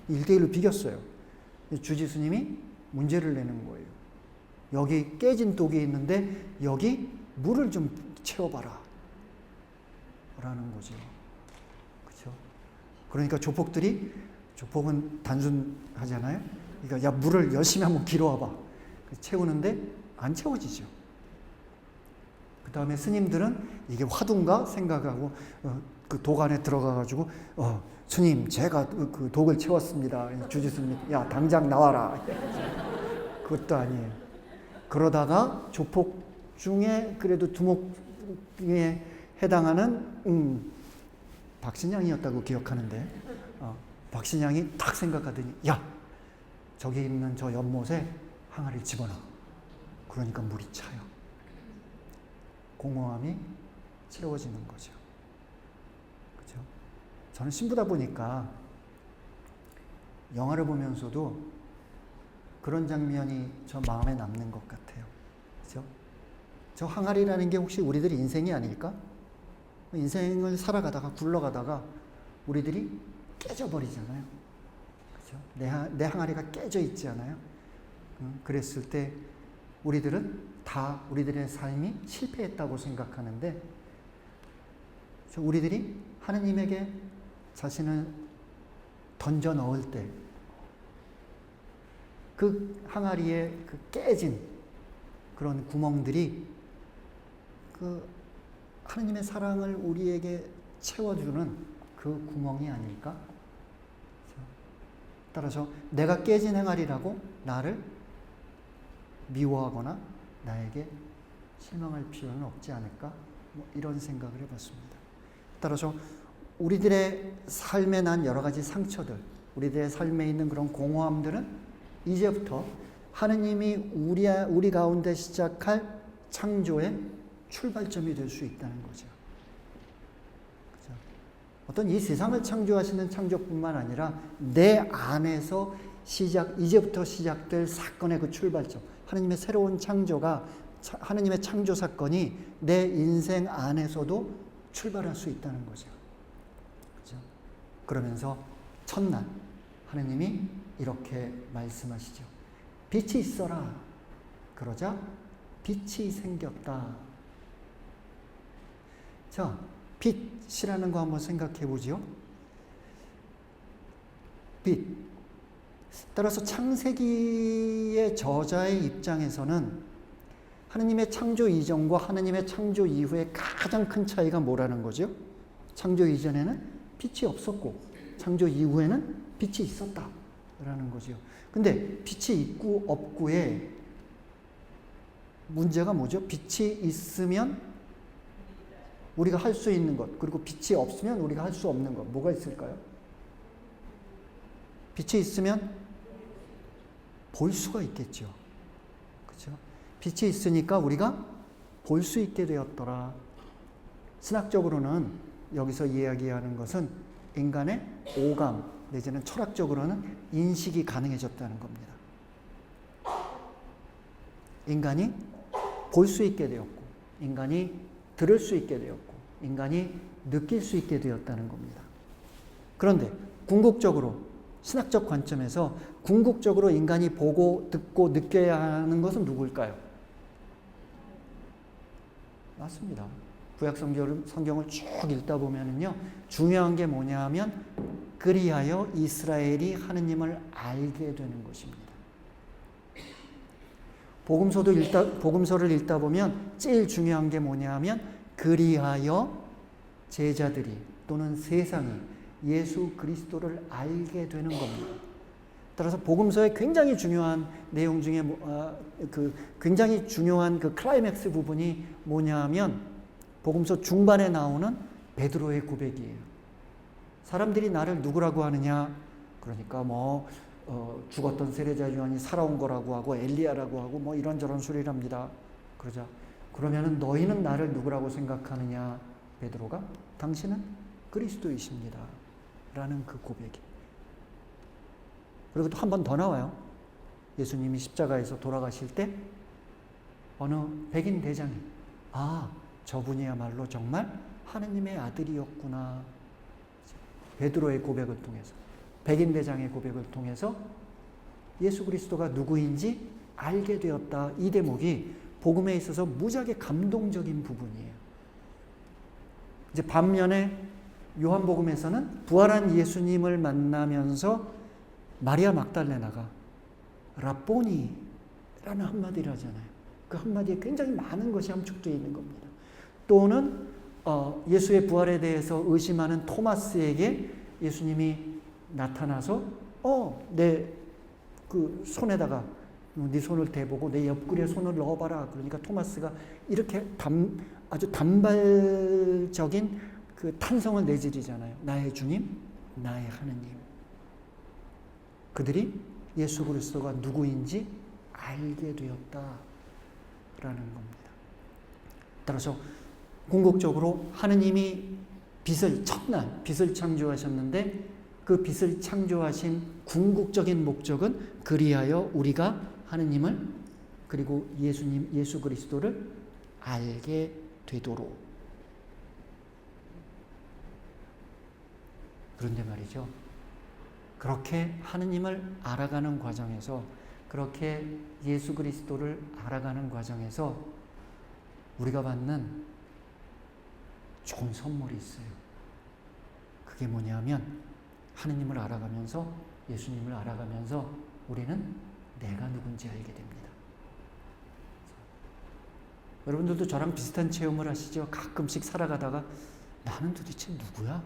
1대1로 비겼어요. 주지 스님이 문제를 내는 거예요. 여기 깨진 독이 있는데 여기 물을 좀 채워봐라 라는 거죠. 그렇죠? 그러니까 조폭은 단순하잖아요. 그러니까 야, 물을 열심히 한번 길어와봐. 채우는데 안 채워지죠. 그 다음에 스님들은 이게 화두인가 생각하고 그 독 안에 들어가가지고 스님, 제가 그 독을 채웠습니다. 주지 스님, 야, 당장 나와라. 그것도 아니에요. 그러다가 조폭 중에 그래도 두목에 해당하는 박신양이었다고 기억하는데, 박신양이 딱 생각하더니, 야, 저기 있는 저 연못에 항아리를 집어넣어. 그러니까 물이 차요. 공허함이 채워지는 거죠. 그렇죠? 저는 신부다 보니까 영화를 보면서도 그런 장면이 저 마음에 남는 것 같아요. 그죠? 저 항아리라는 게 혹시 우리들 인생이 아닐까? 인생을 살아가다가 굴러가다가 우리들이 깨져버리잖아요. 그죠? 내 항아리가 깨져 있지 않아요? 그랬을 때 우리들은 다 우리들의 삶이 실패했다고 생각하는데, 우리들이 하느님에게 자신을 던져 넣을 때 그 항아리에 그 깨진 그런 구멍들이 그 하느님의 사랑을 우리에게 채워주는 그 구멍이 아닐까? 따라서 내가 깨진 항아리라고 나를 미워하거나 나에게 실망할 필요는 없지 않을까? 이런 생각을 해봤습니다. 따라서 우리들의 삶에 난 여러 가지 상처들, 우리들의 삶에 있는 그런 공허함들은 이제부터 하느님이 우리 가운데 시작할 창조의 출발점이 될 수 있다는 거죠. 그렇죠? 어떤 이 세상을 창조하시는 창조뿐만 아니라 내 안에서 이제부터 시작될 사건의 그 출발점, 하느님의 새로운 창조가, 하느님의 창조 사건이 내 인생 안에서도 출발할 수 있다는 거죠. 그렇죠? 그러면서 첫날 하느님이 이렇게 말씀하시죠. 빛이 있어라. 그러자 빛이 생겼다. 자, 빛이라는 거 한번 생각해 보죠. 빛. 따라서 창세기의 저자의 입장에서는 하느님의 창조 이전과 하느님의 창조 이후의 가장 큰 차이가 뭐라는 거죠? 창조 이전에는 빛이 없었고 창조 이후에는 빛이 있었다라는 거죠. 근데 빛이 있고 없고의 문제가 뭐죠? 빛이 있으면 우리가 할 수 있는 것, 그리고 빛이 없으면 우리가 할 수 없는 것, 뭐가 있을까요? 빛이 있으면 볼 수가 있겠죠. 그렇죠? 빛이 있으니까 우리가 볼 수 있게 되었더라. 신학적으로는 여기서 이야기하는 것은 인간의 오감, 내지는 철학적으로는 인식이 가능해졌다는 겁니다. 인간이 볼 수 있게 되었고, 인간이 들을 수 있게 되었고, 인간이 느낄 수 있게 되었다는 겁니다. 그런데 궁극적으로, 신학적 관점에서 궁극적으로 인간이 보고 듣고 느껴야 하는 것은 누구일까요? 맞습니다. 구약 성경을 쭉 읽다 보면은요, 중요한 게 뭐냐 하면 그리하여 이스라엘이 하느님을 알게 되는 것입니다. 복음서를 읽다 보면 제일 중요한 게 뭐냐 하면 그리하여 제자들이 또는 세상이 예수 그리스도를 알게 되는 겁니다. 따라서 복음서의 굉장히 중요한 내용 중에 굉장히 중요한 그 클라이맥스 부분이 뭐냐 하면 복음서 중반에 나오는 베드로의 고백이에요. 사람들이 나를 누구라고 하느냐? 그러니까 죽었던 세례자 요한이 살아온 거라고 하고 엘리야라고 하고 뭐 이런저런 소리를 합니다. 그러자 그러면은 너희는 나를 누구라고 생각하느냐? 베드로가 당신은 그리스도이십니다. 라는 그 고백이. 그리고 또 한 번 더 나와요. 예수님이 십자가에서 돌아가실 때 어느 백인 대장이 저분이야말로 정말 하느님의 아들이었구나. 베드로의 고백을 통해서, 백인 대장의 고백을 통해서 예수 그리스도가 누구인지 알게 되었다. 이 대목이 복음에 있어서 무지하게 감동적인 부분이에요. 이제 반면에 요한복음에서는 부활한 예수님을 만나면서 마리아 막달레나가 라보니라는 한마디를 하잖아요. 그 한마디에 굉장히 많은 것이 함축되어 있는 겁니다. 또는 예수의 부활에 대해서 의심하는 토마스에게 예수님이 나타나서 내 그 손에다가 네 손을 대보고 내 옆구리에 손을 넣어봐라. 그러니까 토마스가 이렇게 아주 단발적인 그 탄성을 내지르잖아요. 나의 주님, 나의 하느님. 그들이 예수 그리스도가 누구인지 알게 되었다라는 겁니다. 따라서 궁극적으로 하느님이 첫날 빛을 창조하셨는데 그 빛을 창조하신 궁극적인 목적은 그리하여 우리가 하느님을 그리고 예수 그리스도를 알게 되도록. 그런데 말이죠. 그렇게 하느님을 알아가는 과정에서, 그렇게 예수 그리스도를 알아가는 과정에서 우리가 받는 좋은 선물이 있어요. 그게 뭐냐면 하느님을 알아가면서, 예수님을 알아가면서 우리는 내가 누군지 알게 됩니다. 여러분들도 저랑 비슷한 체험을 하시죠? 가끔씩 살아가다가 나는 도대체 누구야?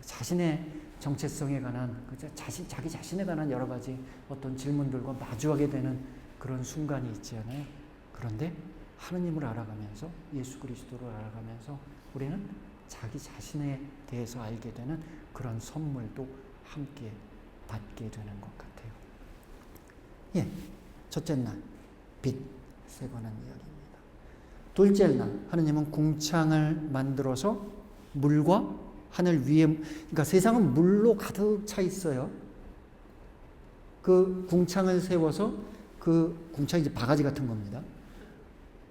자신의 정체성에 관한, 자기 자신에 관한 여러 가지 어떤 질문들과 마주하게 되는 그런 순간이 있잖아요. 그런데 하느님을 알아가면서, 예수 그리스도를 알아가면서 우리는 자기 자신에 대해서 알게 되는 그런 선물도 함께 받게 되는 것 같아요. 예, 첫째 날, 빛 세관한 이야기입니다. 둘째 날, 하느님은 궁창을 만들어서 물과 하늘 위에, 그러니까 세상은 물로 가득 차 있어요. 그 궁창을 세워서, 그 궁창이 이제 바가지 같은 겁니다.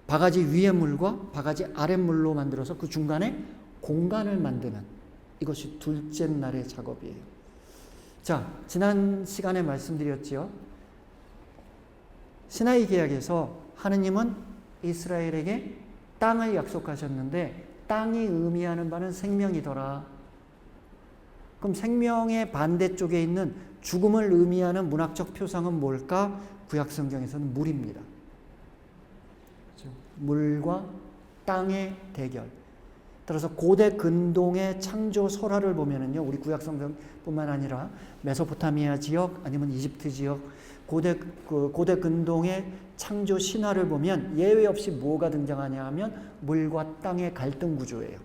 바가지 위에 물과 바가지 아래 물로 만들어서 그 중간에 공간을 만드는, 이것이 둘째 날의 작업이에요. 자, 지난 시간에 말씀드렸지요. 시나이 계약에서 하느님은 이스라엘에게 땅을 약속하셨는데 땅이 의미하는 바는 생명이더라. 그럼 생명의 반대쪽에 있는 죽음을 의미하는 문학적 표상은 뭘까? 구약 성경에서는 물입니다. 그렇죠? 물과 땅의 대결. 따라서 고대 근동의 창조 설화를 보면은요, 우리 구약 성경뿐만 아니라 메소포타미아 지역 아니면 이집트 지역 고대 근동의 창조 신화를 보면 예외 없이 뭐가 등장하냐 하면 물과 땅의 갈등 구조예요.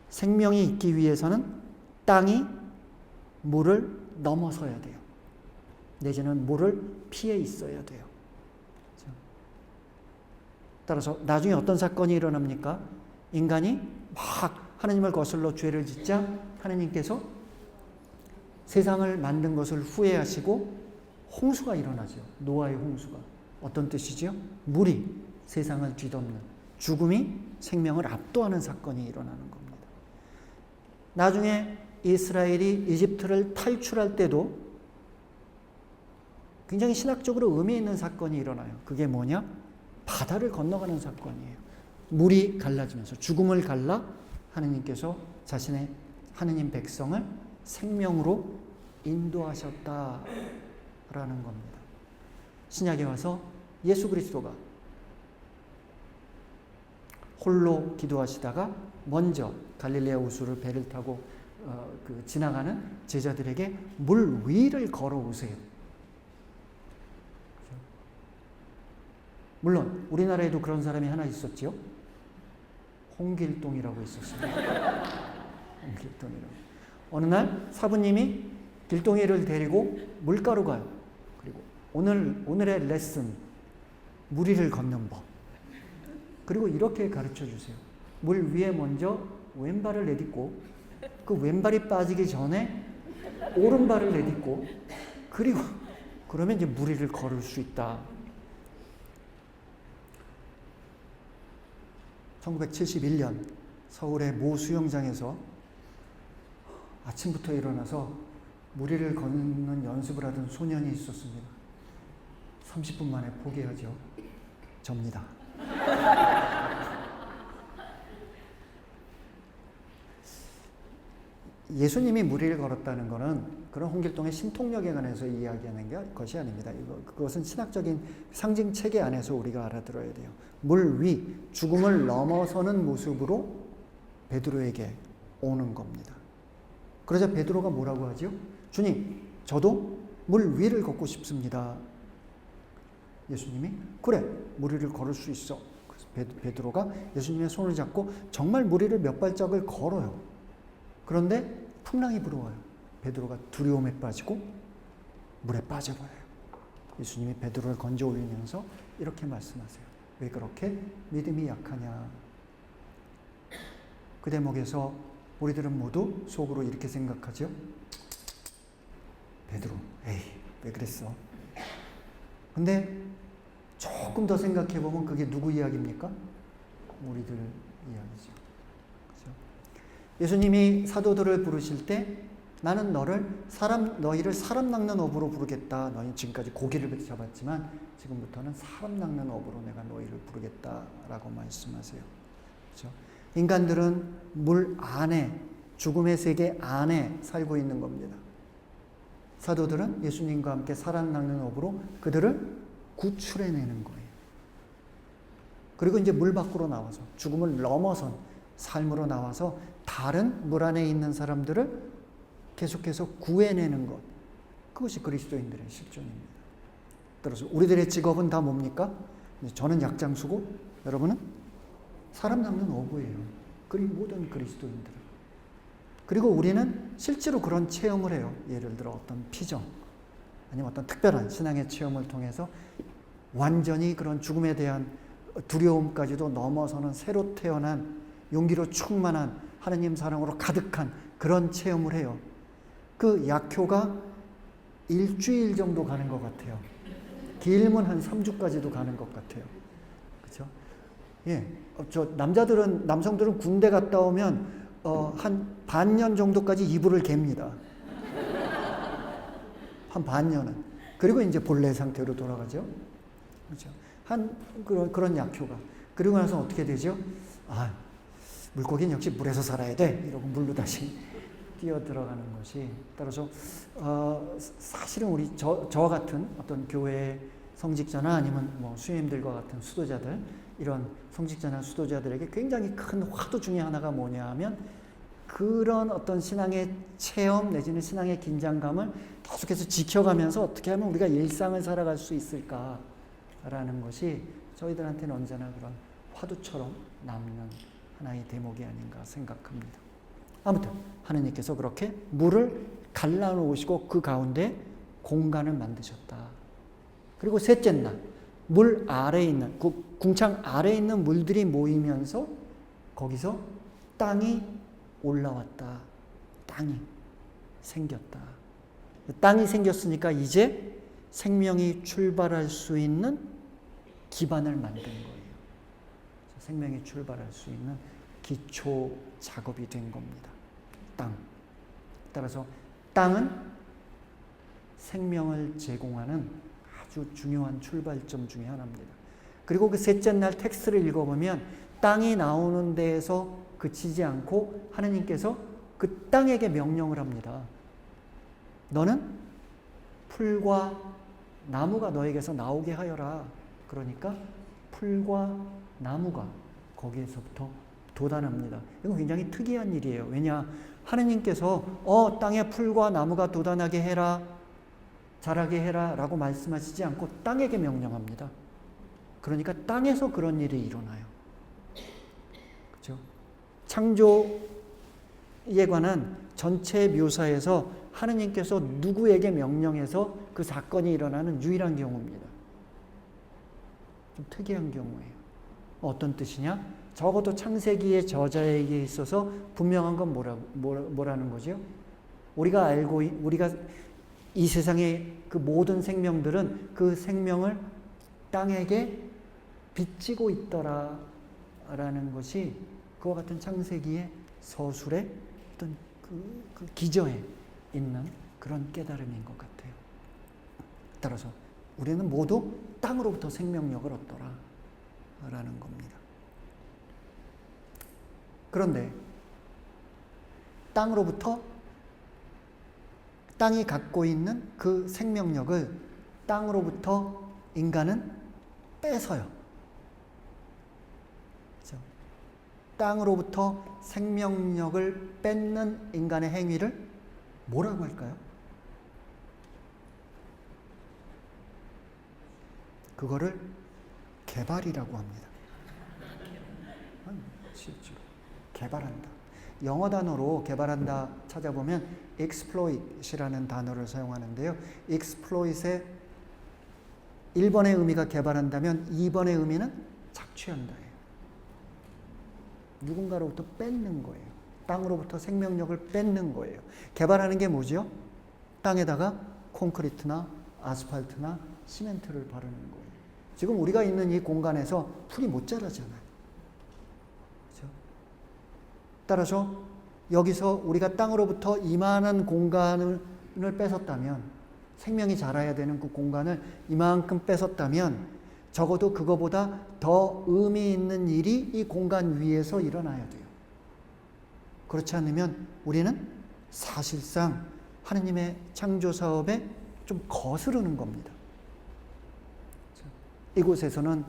생명이 있기 위해서는 땅이 물을 넘어서야 돼요. 내지는 물을 피해 있어야 돼요. 따라서 나중에 어떤 사건이 일어납니까? 인간이 막 하나님을 거슬러 죄를 짓자 하나님께서 세상을 만든 것을 후회하시고 홍수가 일어나죠. 노아의 홍수가. 어떤 뜻이죠? 물이 세상을 뒤덮는, 죽음이 생명을 압도하는 사건이 일어나는 겁니다. 나중에 이스라엘이 이집트를 탈출할 때도 굉장히 신학적으로 의미 있는 사건이 일어나요. 그게 뭐냐? 바다를 건너가는 사건이에요. 물이 갈라지면서 죽음을 갈라 하느님께서 자신의 하느님 백성을 생명으로 인도하셨다라는 겁니다. 신약에 와서 예수 그리스도가 홀로 기도하시다가 먼저 갈릴레아 호수를 배를 타고 지나가는 제자들에게 물 위를 걸어오세요. 물론 우리나라에도 그런 사람이 하나 있었지요. 홍길동이라고 있었어요. 홍길동이라고. 어느 날 사부님이 길동이를 데리고 물가로 가요. 그리고 오늘의 레슨, 물 위를 걷는 법. 그리고 이렇게 가르쳐 주세요. 물 위에 먼저 왼발을 내딛고 그 왼발이 빠지기 전에 오른발을 내딛고 그리고 그러면 이제 물 위를 걸을 수 있다. 1971년 서울의 모 수영장에서 아침부터 일어나서 물 위를 걷는 연습을 하던 소년이 있었습니다. 30분 만에 포기하죠. 접니다. 예수님이 물 위를 걸었다는 것은 그런 홍길동의 신통력에 관해서 이야기하는 것이 아닙니다. 그것은 신학적인 상징 체계 안에서 우리가 알아들어야 돼요. 물 위, 죽음을 넘어서는 모습으로 베드로에게 오는 겁니다. 그러자 베드로가 뭐라고 하죠? 주님, 저도 물 위를 걷고 싶습니다. 예수님이 그래, 물 위를 걸을 수 있어. 그래서 베드로가 예수님의 손을 잡고 정말 물 위를 몇 발짝을 걸어요. 그런데 풍랑이 불어와요. 베드로가 두려움에 빠지고 물에 빠져버려요. 예수님이 베드로를 건져 올리면서 이렇게 말씀하세요. 왜 그렇게 믿음이 약하냐. 그 대목에서 우리들은 모두 속으로 이렇게 생각하죠. 베드로, 에이, 왜 그랬어? 근데 조금 더 생각해 보면 그게 누구 이야기입니까? 우리들 이야기죠. 그렇죠? 예수님이 사도들을 부르실 때 나는 너희를 사람 낚는 어부로 부르겠다. 너희 지금까지 고기를 잡았지만 지금부터는 사람 낚는 어부로 내가 너희를 부르겠다라고 말씀하세요. 그렇죠? 인간들은 물 안에, 죽음의 세계 안에 살고 있는 겁니다. 사도들은 예수님과 함께 사람 낚는 어부로 그들을 구출해내는 거예요. 그리고 이제 물 밖으로 나와서 죽음을 넘어선 삶으로 나와서 다른 물 안에 있는 사람들을 계속해서 구해내는 것. 그것이 그리스도인들의 실존입니다. 따라서 우리들의 직업은 다 뭡니까? 저는 약장수고 여러분은 사람 낚는 어부예요. 그리고 모든 그리스도인들은. 그리고 우리는 실제로 그런 체험을 해요. 예를 들어 어떤 피정 아니면 어떤 특별한 신앙의 체험을 통해서 완전히 그런 죽음에 대한 두려움까지도 넘어서는 새로 태어난 용기로 충만한 하느님 사랑으로 가득한 그런 체험을 해요. 그 약효가 일주일 정도 가는 것 같아요. 길면 한 3주까지도 가는 것 같아요. 그렇죠? 예, 남성들은 군대 갔다 오면 한 반년 정도까지 이불을 갭니다. 한 반년은. 그리고 이제 본래 상태로 돌아가죠. 그렇죠? 그런 약효가. 그리고 나서 어떻게 되죠? 아, 물고기는 역시 물에서 살아야 돼. 이러고 물로 다시 뛰어 들어가는 것이. 따라서 사실은 저와 같은 어떤 교회 성직자나 아니면 뭐 수임들과 같은 수도자들, 이런 성직자나 수도자들에게 굉장히 큰 화두 중에 하나가 뭐냐 하면 그런 어떤 신앙의 체험 내지는 신앙의 긴장감을 계속해서 지켜가면서 어떻게 하면 우리가 일상을 살아갈 수 있을까라는 것이 저희들한테는 언제나 그런 화두처럼 남는 하나의 대목이 아닌가 생각합니다. 아무튼 하느님께서 그렇게 물을 갈라놓으시고 그 가운데 공간을 만드셨다. 그리고 셋째 날 물 아래에 있는 궁창 아래에 있는 물들이 모이면서 거기서 땅이 올라왔다. 땅이 생겼다. 땅이 생겼으니까 이제 생명이 출발할 수 있는 기반을 만든 거예요. 생명이 출발할 수 있는 기초 작업이 된 겁니다. 땅. 따라서 땅은 생명을 제공하는 아주 중요한 출발점 중에 하나입니다. 그리고 그 셋째 날 텍스트를 읽어보면 땅이 나오는 데에서 그치지 않고 하느님께서 그 땅에게 명령을 합니다. 너는 풀과 나무가 너에게서 나오게 하여라. 그러니까 풀과 나무가 거기에서부터 돋아납니다. 이건 굉장히 특이한 일이에요. 왜냐? 하느님께서 땅에 풀과 나무가 돋아나게 해라, 자라게 해라 라고 말씀하시지 않고 땅에게 명령합니다. 그러니까 땅에서 그런 일이 일어나요. 그렇죠? 창조에 관한 전체 묘사에서 하느님께서 누구에게 명령해서 그 사건이 일어나는 유일한 경우입니다. 좀 특이한 경우예요. 어떤 뜻이냐? 적어도 창세기의 저자에게 있어서 분명한 건 뭐라는 거죠? 우리가 이 세상의 그 모든 생명들은 그 생명을 땅에게 빚지고 있더라 라는 것이 그와 같은 창세기의 서술의 어떤 그 기저에 있는 그런 깨달음인 것 같아요. 따라서 우리는 모두 땅으로부터 생명력을 얻더라 라는 겁니다. 그런데 땅이 갖고 있는 그 생명력을 땅으로부터 인간은 뺏어요. 그렇죠? 땅으로부터 생명력을 뺏는 인간의 행위를 뭐라고 할까요? 그거를 개발이라고 합니다. 실제로 개발한다. 영어 단어로 개발한다 찾아보면 exploit이라는 단어를 사용하는데요. exploit의 1번의 의미가 개발한다면 2번의 의미는 착취한다예요. 누군가로부터 뺏는 거예요. 땅으로부터 생명력을 뺏는 거예요. 개발하는 게 뭐죠? 땅에다가 콘크리트나 아스팔트나 시멘트를 바르는 거예요. 지금 우리가 있는 이 공간에서 풀이 못 자라잖아요. 그렇죠? 따라서 여기서 우리가 땅으로부터 이만한 공간을 뺏었다면, 생명이 자라야 되는 그 공간을 이만큼 뺏었다면 적어도 그거보다 더 의미 있는 일이 이 공간 위에서 일어나야 돼요. 그렇지 않으면 우리는 사실상 하느님의 창조 사업에 좀 거스르는 겁니다. 이곳에서는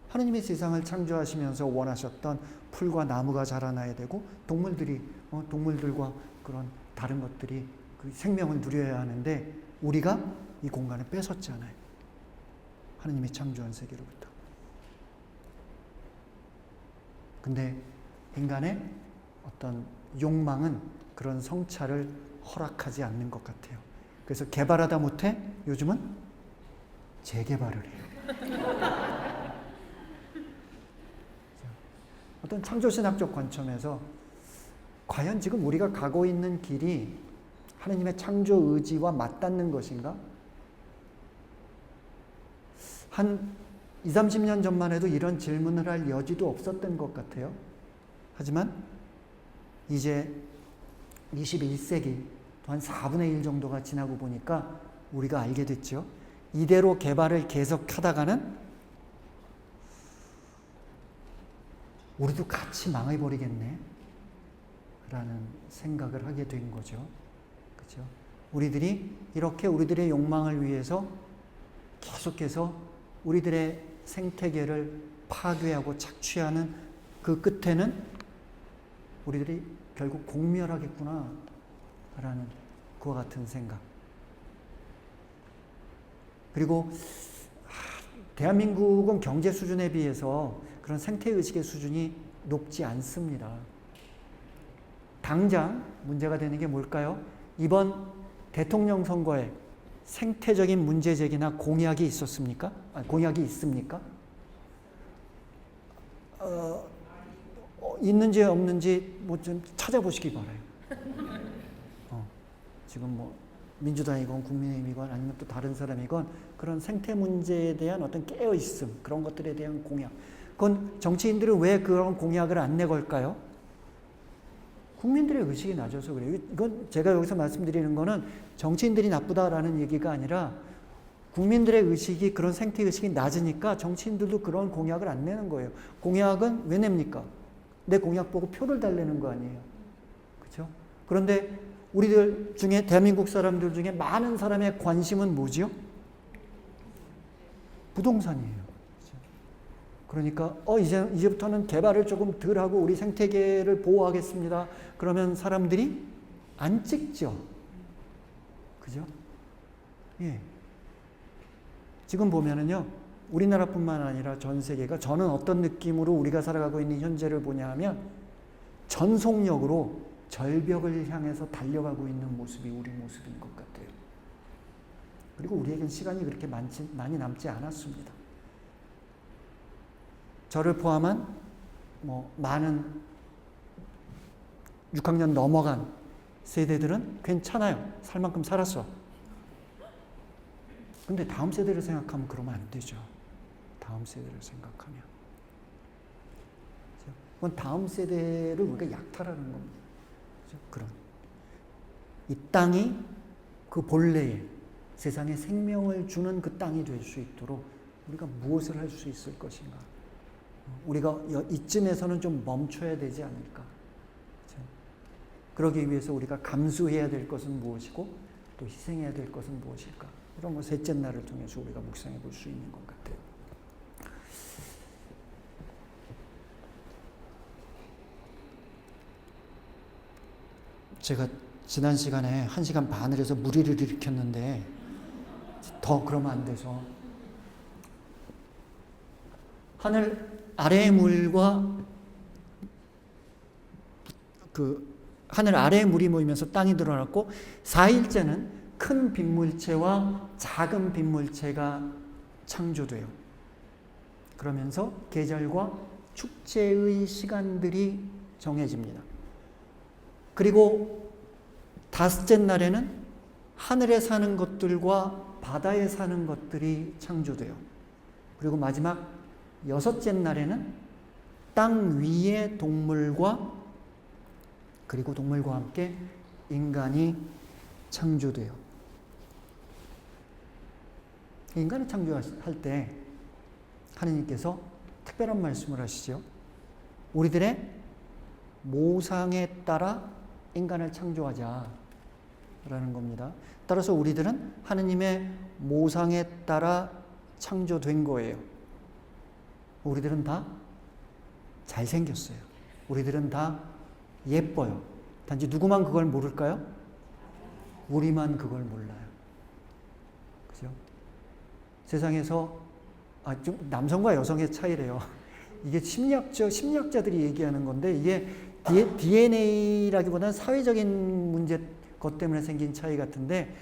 하느님이 세상을 창조하시면서 원하셨던 풀과 나무가 자라나야 되고 동물들과 그런 다른 것들이 그 생명을 누려야 하는데 우리가 이 공간을 뺏었잖아요. 하느님이 창조한 세계로부터. 근데 인간의 어떤 욕망은 그런 성찰을 허락하지 않는 것 같아요. 그래서 개발하다 못해 요즘은 재개발을 해요. 어떤 창조신학적 관점에서 과연 지금 우리가 가고 있는 길이 하느님의 창조 의지와 맞닿는 것인가? 한 20, 30년 전만 해도 이런 질문을 할 여지도 없었던 것 같아요. 하지만 이제 21세기 한 4분의 1 정도가 지나고 보니까 우리가 알게 됐죠. 이대로 개발을 계속하다가는 우리도 같이 망해버리겠네 라는 생각을 하게 된 거죠. 그렇죠? 우리들이 이렇게 우리들의 욕망을 위해서 계속해서 우리들의 생태계를 파괴하고 착취하는 그 끝에는 우리들이 결국 공멸하겠구나 라는 그와 같은 생각. 그리고 대한민국은 경제 수준에 비해서 그런 생태의식의 수준이 높지 않습니다. 당장 문제가 되는 게 뭘까요? 이번 대통령 선거에 생태적인 문제 제기나 공약이 있었습니까? 공약이 있습니까? 있는지 없는지 뭐 좀 찾아보시기 바라요. 지금 뭐 민주당이건 국민의힘이건 아니면 또 다른 사람이건 그런 생태 문제에 대한 어떤 깨어있음, 그런 것들에 대한 공약. 그건 정치인들은 왜 그런 공약을 안 내걸까요? 국민들의 의식이 낮아서 그래요. 이건 제가 여기서 말씀드리는 거는 정치인들이 나쁘다라는 얘기가 아니라 국민들의 의식이, 그런 생태의식이 낮으니까 정치인들도 그런 공약을 안 내는 거예요. 공약은 왜 냅니까? 내 공약 보고 표를 달래는 거 아니에요. 그렇죠? 그런데 우리들 중에, 대한민국 사람들 중에 많은 사람의 관심은 뭐지요? 부동산이에요. 그러니까 이제부터는 개발을 조금 덜 하고 우리 생태계를 보호하겠습니다. 그러면 사람들이 안 찍죠. 그죠? 예. 지금 보면은요, 우리나라뿐만 아니라 전 세계가, 저는 어떤 느낌으로 우리가 살아가고 있는 현재를 보냐 하면 전속력으로 절벽을 향해서 달려가고 있는 모습이 우리 모습인 것 같아요. 그리고 우리에겐 시간이 그렇게 많이 남지 않았습니다. 저를 포함한 많은 6학년 넘어간 세대들은 괜찮아요. 살 만큼 살았어. 근데 다음 세대를 생각하면 그러면 안 되죠. 다음 세대를 생각하면. 그건 다음 세대를 우리가 약탈하는 겁니다. 그런. 이 땅이 그 본래의 세상에 생명을 주는 그 땅이 될 수 있도록 우리가 무엇을 할 수 있을 것인가. 우리가 이쯤에서는 좀 멈춰야 되지 않을까. 그러기 위해서 우리가 감수해야 될 것은 무엇이고 또 희생해야 될 것은 무엇일까. 이런 거 셋째 날을 통해서 우리가 묵상해 볼 수 있는 것 같아요. 제가 지난 시간에 1시간 반을 해서 무리를 일으켰는데 더 그러면 안 돼서 하늘 아래의 물과 하늘 아래의 물이 모이면서 땅이 드러났고 4일째는 큰 빗물체와 작은 빗물체가 창조돼요. 그러면서 계절과 축제의 시간들이 정해집니다. 그리고 다섯째 날에는 하늘에 사는 것들과 바다에 사는 것들이 창조돼요. 그리고 마지막 여섯째 날에는 땅 위의 동물과 그리고 동물과 함께 인간이 창조돼요. 인간을 창조할 때 하느님께서 특별한 말씀을 하시죠. 우리들의 모상에 따라 인간을 창조하자 라는 겁니다. 따라서 우리들은 하느님의 모상에 따라 창조된 거예요. 우리들은 다 잘생겼어요. 우리들은 다 예뻐요. 단지 누구만 그걸 모를까요? 우리만 그걸 몰라요. 그죠? 세상에서 좀 남성과 여성의 차이래요. 이게 심리학자들이 얘기하는 건데 이게 DNA라기보다는 사회적인 문제 것 때문에 생긴 차이 같은데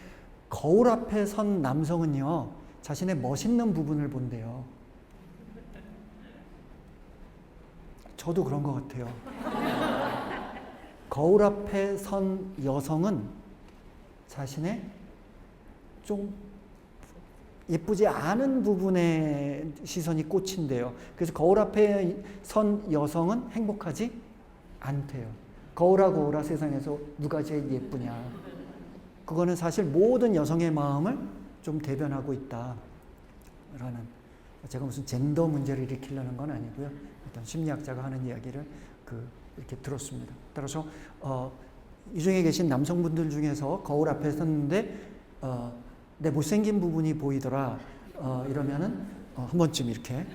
거울 앞에 선 남성은요 자신의 멋있는 부분을 본대요. 저도 그런 것 같아요. 거울 앞에 선 여성은 자신의 좀 예쁘지 않은 부분에 시선이 꽂힌대요. 그래서 거울 앞에 선 여성은 행복하지 않대요. 거울아 거울아 세상에서 누가 제일 예쁘냐. 그거는 사실 모든 여성의 마음을 좀 대변하고 있다라는, 제가 무슨 젠더 문제를 일으키려는 건 아니고요. 일단 심리학자가 하는 이야기를 이렇게 들었습니다. 따라서 이 중에 계신 남성분들 중에서 거울 앞에 섰는데 내 못생긴 부분이 보이더라 이러면은 한 번쯤 이렇게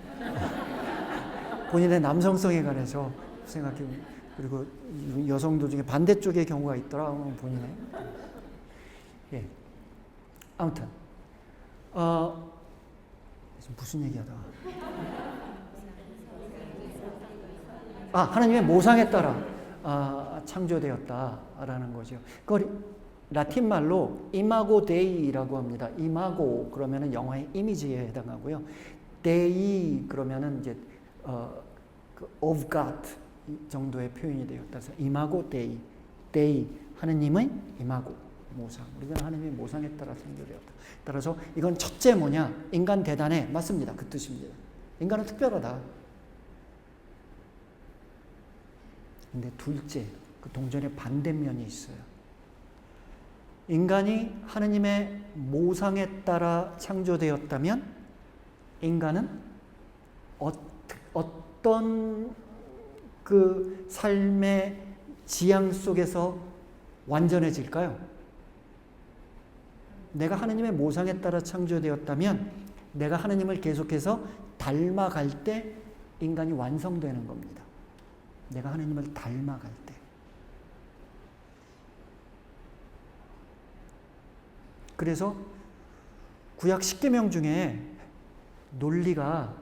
본인의 남성성에 관해서 생각해. 그리고 여성들 중에 반대쪽의 경우가 있더라 본인의. 예. 아무튼 무슨 얘기하다가 하나님의 모상에 따라 창조되었다라는 거죠. 그걸 라틴 말로 이마고 데이라고 합니다. 이마고 그러면은 영화의 이미지에 해당하고요. 데이 그러면은 이제 of God 정도의 표현이 돼요. 그래서 이마고 데이, 데이 하느님의 이마고 모상. 우리가 하느님의 모상에 따라 창조되었다. 따라서 이건 첫째 뭐냐? 인간 대단해. 맞습니다. 그 뜻입니다. 인간은 특별하다. 근데 둘째, 그 동전의 반대면이 있어요. 인간이 하느님의 모상에 따라 창조되었다면 인간은 어떤 그 삶의 지향 속에서 완전해질까요? 내가 하느님의 모상에 따라 창조되었다면 내가 하느님을 계속해서 닮아갈 때 인간이 완성되는 겁니다. 내가 하느님을 닮아갈 때. 그래서 구약 10계명 중에 논리가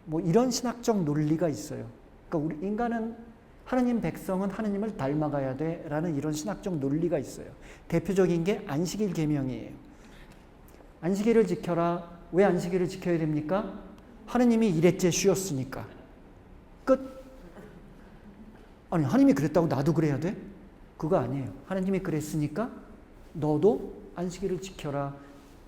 뭐 이런 신학적 논리가 있어요. 그러니까 우리 인간은 하느님 백성은 하느님을 닮아가야 돼라는 이런 신학적 논리가 있어요. 대표적인 게 안식일 계명이에요. 안식일을 지켜라. 왜 안식일을 지켜야 됩니까? 하느님이 이랬째 쉬었으니까. 끝. 아니 하느님이 그랬다고 나도 그래야 돼? 그거 아니에요. 하느님이 그랬으니까 너도 안식일을 지켜라.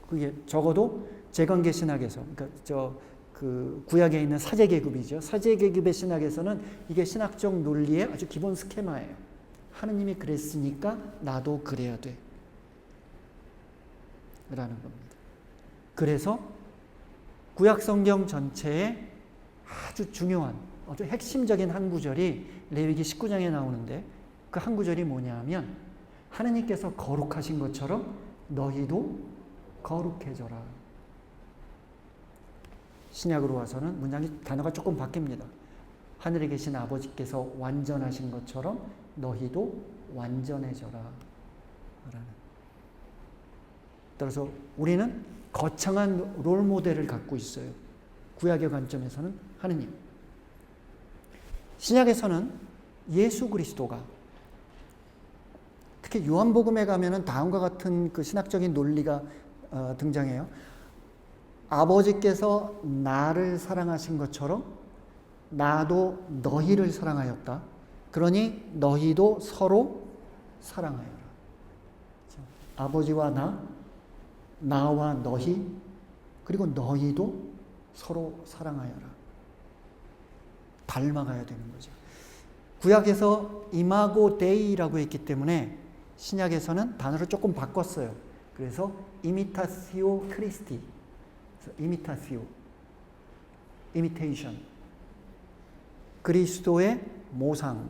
그게 적어도 제관계 신학에서, 그러니까 그 구약에 있는 사제계급이죠. 사제계급의 신학에서는 이게 신학적 논리의 아주 기본 스케마예요. 하느님이 그랬으니까 나도 그래야 돼. 라는 겁니다. 그래서 구약 성경 전체에 아주 중요한, 아주 핵심적인 한 구절이 레위기 19장에 나오는데 그 한 구절이 뭐냐면 하느님께서 거룩하신 것처럼 너희도 거룩해져라. 신약으로 와서는 문장이 단어가 조금 바뀝니다. 하늘에 계신 아버지께서 완전하신 것처럼 너희도 완전해져라. 라는. 따라서 우리는 거창한 롤 모델을 갖고 있어요. 구약의 관점에서는 하느님. 신약에서는 예수 그리스도가, 특히 요한복음에 가면은 다음과 같은 그 신학적인 논리가 등장해요. 아버지께서 나를 사랑하신 것처럼 나도 너희를 사랑하였다. 그러니 너희도 서로 사랑하여라. 그렇죠? 아버지와 나와 너희, 그리고 너희도 서로 사랑하여라. 닮아가야 되는 거죠. 구약에서 이마고 데이라고 했기 때문에 신약에서는 단어를 조금 바꿨어요. 그래서 이미타시오 크리스티, 이미타시오, 이미테이션, 그리스도의 모상.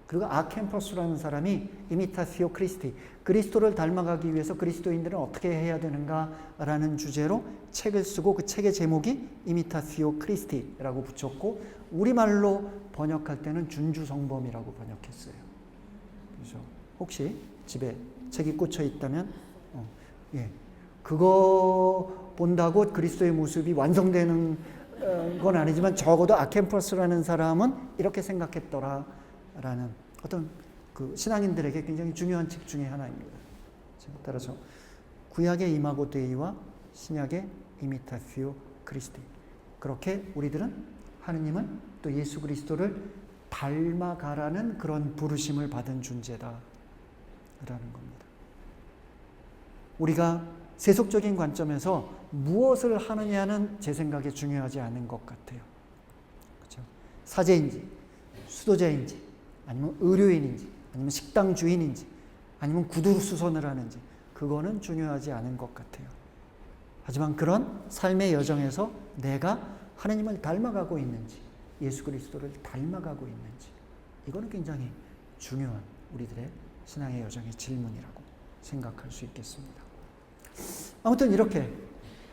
그리고 아켄퍼스라는 사람이 이미타시오 크리스티, 그리스도를 닮아가기 위해서 그리스도인들은 어떻게 해야 되는가라는 주제로 책을 쓰고 그 책의 제목이 이미타시오 크리스티라고 붙였고, 우리말로 번역할 때는 준주성범이라고 번역했어요. 그래서 혹시 집에 책이 꽂혀 있다면 그거 본다고 그리스도의 모습이 완성되는 건 아니지만 적어도 아켄퍼스라는 사람은 이렇게 생각했더라라는 어떤 그 신앙인들에게 굉장히 중요한 책 중에 하나입니다. 따라서 구약의 이마고 데이와 신약의 이미타시오 크리스티, 그렇게 우리들은 하느님은 또 예수 그리스도를 닮아가라는 그런 부르심을 받은 존재다라는 겁니다. 우리가 세속적인 관점에서 무엇을 하느냐는 제 생각에 중요하지 않은 것 같아요. 그렇죠? 사제인지, 수도자인지, 아니면 의료인인지, 아니면 식당 주인인지, 아니면 구두 수선을 하는지, 그거는 중요하지 않은 것 같아요. 하지만 그런 삶의 여정에서 내가 하나님을 닮아가고 있는지, 예수 그리스도를 닮아가고 있는지, 이거는 굉장히 중요한 우리들의 신앙의 여정의 질문이라고 생각할 수 있겠습니다. 아무튼 이렇게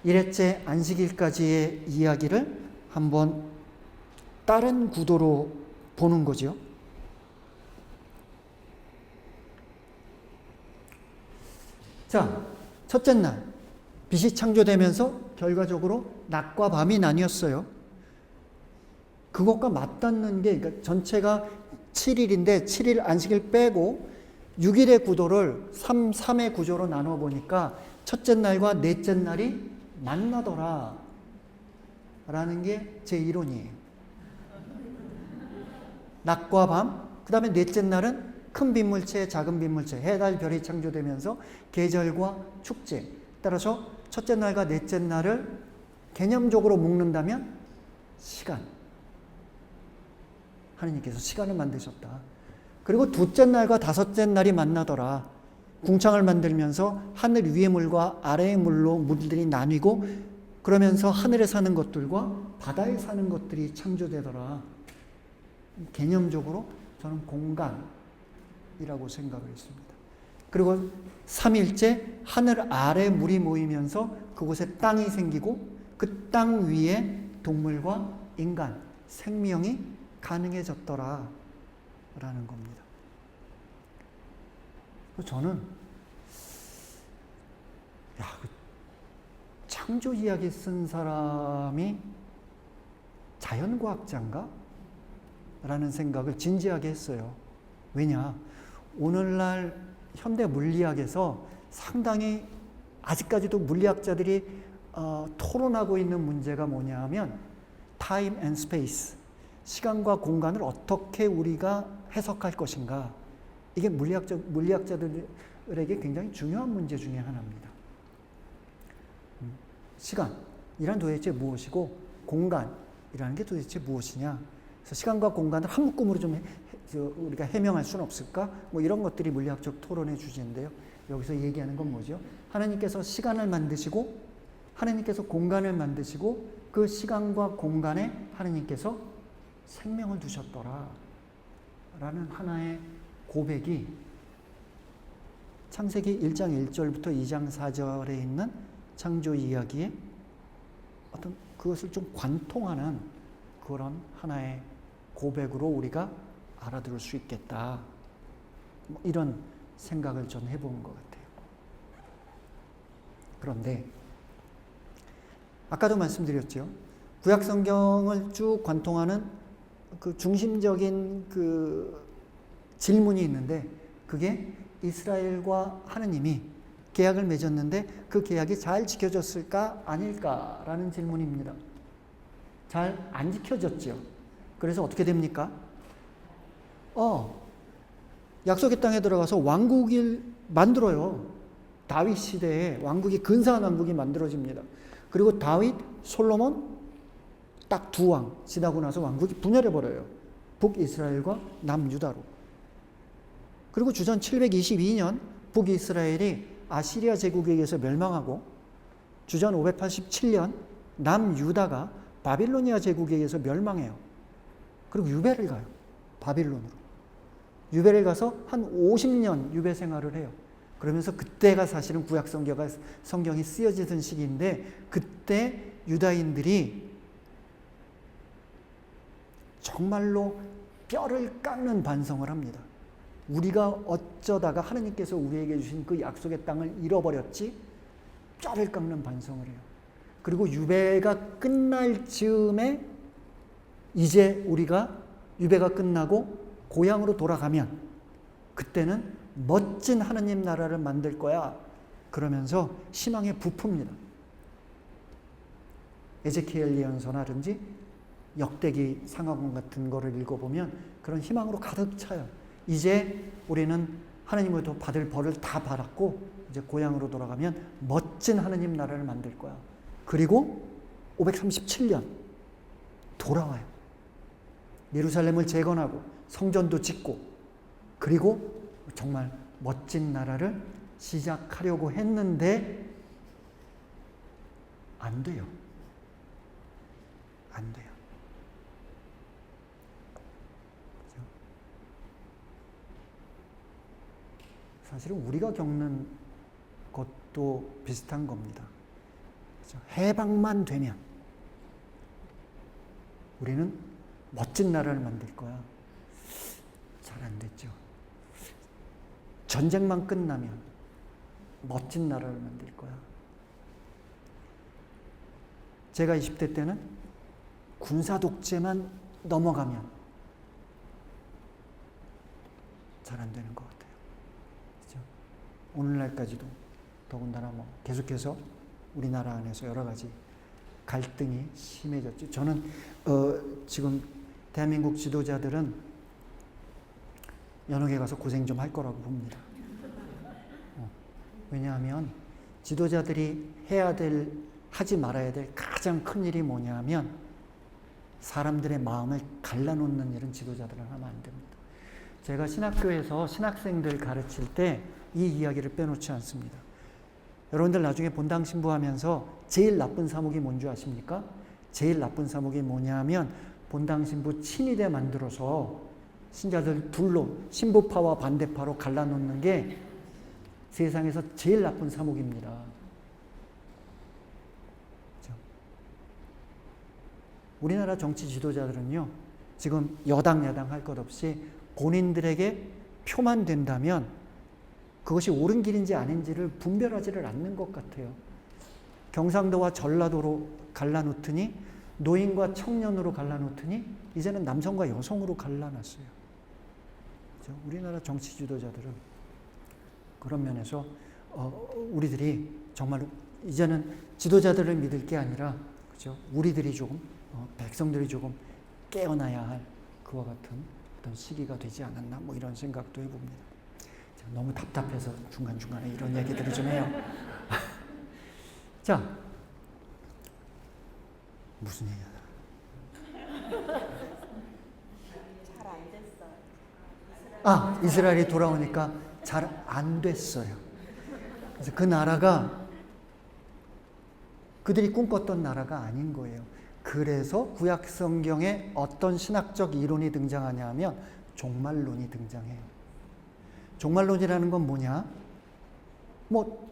1회째 안식일까지의 이야기를 한번 다른 구도로 보는 거죠. 자, 첫째 날 빛이 창조되면서 결과적으로 낮과 밤이 나뉘었어요. 그것과 맞닿는 게, 그러니까 전체가 7일인데 7일 안식일 빼고 6일의 구도를 3의 구조로 나눠 보니까 첫째 날과 넷째 날이 만나더라 라는 게 제 이론이에요. 낮과 밤, 그 다음에 넷째 날은 큰 빗물체, 작은 빗물체, 해, 달, 별이 창조되면서 계절과 축제. 따라서 첫째 날과 넷째 날을 개념적으로 묶는다면 시간. 하느님께서 시간을 만드셨다. 그리고 둘째 날과 다섯째 날이 만나더라. 궁창을 만들면서 하늘 위의 물과 아래의 물로 물들이 나뉘고, 그러면서 하늘에 사는 것들과 바다에 사는 것들이 창조되더라. 개념적으로 저는 공간이라고 생각을 했습니다. 그리고 3일째 하늘 아래 물이 모이면서 그곳에 땅이 생기고 그 땅 위에 동물과 인간, 생명이 가능해졌더라 라는 겁니다. 저는 창조 이야기 쓴 사람이 자연과학자인가? 라는 생각을 진지하게 했어요. 왜냐? 오늘날 현대 물리학에서 상당히 아직까지도 물리학자들이 토론하고 있는 문제가 뭐냐 하면 time and space, 시간과 공간을 어떻게 우리가 해석할 것인가. 이게 물리학자들에게 굉장히 중요한 문제 중에 하나입니다. 시간이란 도대체 무엇이고 공간이라는 게 도대체 무엇이냐. 그래서 시간과 공간을 한 묶음으로 좀 우리가 해명할 수는 없을까? 뭐 이런 것들이 물리학적 토론의 주제인데요. 여기서 얘기하는 건 뭐죠? 하나님께서 시간을 만드시고 하나님께서 공간을 만드시고 그 시간과 공간에 하나님께서 생명을 두셨더라 라는 하나의 고백이 창세기 1장 1절부터 2장 4절에 있는 창조 이야기에 어떤 그것을 좀 관통하는 그런 하나의 고백으로 우리가 알아들을 수 있겠다. 뭐 이런 생각을 좀 해본 것 같아요. 그런데 아까도 말씀드렸죠. 구약 성경을 쭉 관통하는 그 중심적인 그 질문이 있는데, 그게 이스라엘과 하느님이 계약을 맺었는데 그 계약이 잘 지켜졌을까 아닐까라는 질문입니다. 잘 안 지켜졌죠. 그래서 어떻게 됩니까? 약속의 땅에 들어가서 왕국을 만들어요. 다윗 시대에 왕국이 근사한 왕국이 만들어집니다. 그리고 다윗, 솔로몬 딱 두 왕 지나고 나서 왕국이 분열해 버려요. 북이스라엘과 남유다로. 그리고 주전 722년 북이스라엘이 아시리아 제국에 의해서 멸망하고 주전 587년 남유다가 바빌로니아 제국에 의해서 멸망해요. 그리고 유배를 가요. 바빌론으로. 유배를 가서 한 50년 유배 생활을 해요. 그러면서 그때가 사실은 구약 성경이 쓰여지던 시기인데 그때 유다인들이 정말로 뼈를 깎는 반성을 합니다. 우리가 어쩌다가 하나님께서 우리에게 주신 그 약속의 땅을 잃어버렸지? 뼈를 깎는 반성을 해요. 그리고 유배가 끝날 즈음에 이제 우리가 유배가 끝나고 고향으로 돌아가면 그때는 멋진 하나님 나라를 만들 거야. 그러면서 희망에 부풉니다. 에제키엘 예언서라든지 역대기 상하권 같은 거를 읽어보면 그런 희망으로 가득 차요. 이제 우리는 하나님으로부터 받을 벌을 다 받았고 이제 고향으로 돌아가면 멋진 하나님 나라를 만들 거야. 그리고 537년 돌아와요. 예루살렘을 재건하고 성전도 짓고 그리고 정말 멋진 나라를 시작하려고 했는데 안 돼요. 안 돼요. 사실은 우리가 겪는 것도 비슷한 겁니다. 해방만 되면 우리는 멋진 나라를 만들 거야. 잘 안 됐죠. 전쟁만 끝나면 멋진 나라를 만들 거야. 제가 20대 때는 군사 독재만 넘어가면 잘 안 되는 것 같아요. 그렇죠? 오늘날까지도 더군다나 계속해서 우리나라 안에서 여러 가지 갈등이 심해졌죠. 저는 지금 대한민국 지도자들은 연옥에 가서 고생 좀 할 거라고 봅니다. 왜냐하면 지도자들이 하지 말아야 될 가장 큰 일이 뭐냐면 사람들의 마음을 갈라놓는 일은 지도자들은 하면 안 됩니다. 제가 신학교에서 신학생들 가르칠 때 이 이야기를 빼놓지 않습니다. 여러분들 나중에 본당 신부하면서 제일 나쁜 사목이 뭔지 아십니까? 제일 나쁜 사목이 뭐냐면 본당 신부 친위대 만들어서 신자들 둘로 신부파와 반대파로 갈라놓는 게 세상에서 제일 나쁜 사목입니다. 그렇죠? 우리나라 정치 지도자들은요, 지금 여당, 야당 할 것 없이 본인들에게 표만 된다면 그것이 옳은 길인지 아닌지를 분별하지를 않는 것 같아요. 경상도와 전라도로 갈라놓더니 노인과 청년으로 갈라놓더니 이제는 남성과 여성으로 갈라놨어요. 그렇죠? 우리나라 정치 지도자들은 그런 면에서 우리들이 정말 이제는 지도자들을 믿을 게 아니라 그렇죠? 우리들이 조금 백성들이 조금 깨어나야 할 그와 같은 어떤 시기가 되지 않았나 이런 생각도 해봅니다. 너무 답답해서 중간중간에 이런 얘기들을 좀 해요. 자, 무슨 얘기야? 잘 안 됐어요. 이스라엘이 돌아오니까 잘 안 됐어요. 그래서 그 나라가 그들이 꿈꿨던 나라가 아닌 거예요. 그래서 구약 성경에 어떤 신학적 이론이 등장하냐 하면 종말론이 등장해요. 종말론이라는 건 뭐냐?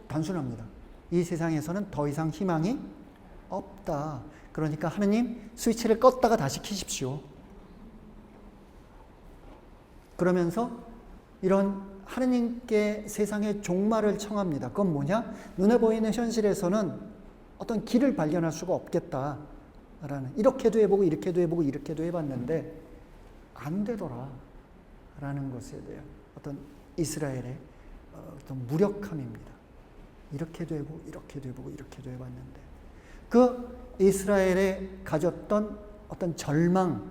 단순합니다. 이 세상에서는 더 이상 희망이 없다. 그러니까 하느님 스위치를 껐다가 다시 켜십시오. 그러면서 이런 하느님께 세상의 종말을 청합니다. 그건 뭐냐? 눈에 보이는 현실에서는 어떤 길을 발견할 수가 없겠다라는, 이렇게도 해보고 이렇게도 해보고 이렇게도 해봤는데 안 되더라 라는 것에 대한 어떤 이스라엘의 어떤 무력함입니다. 이렇게도 해보고 이렇게도 해보고 이렇게도 해봤는데 그 이스라엘에 가졌던 어떤 절망,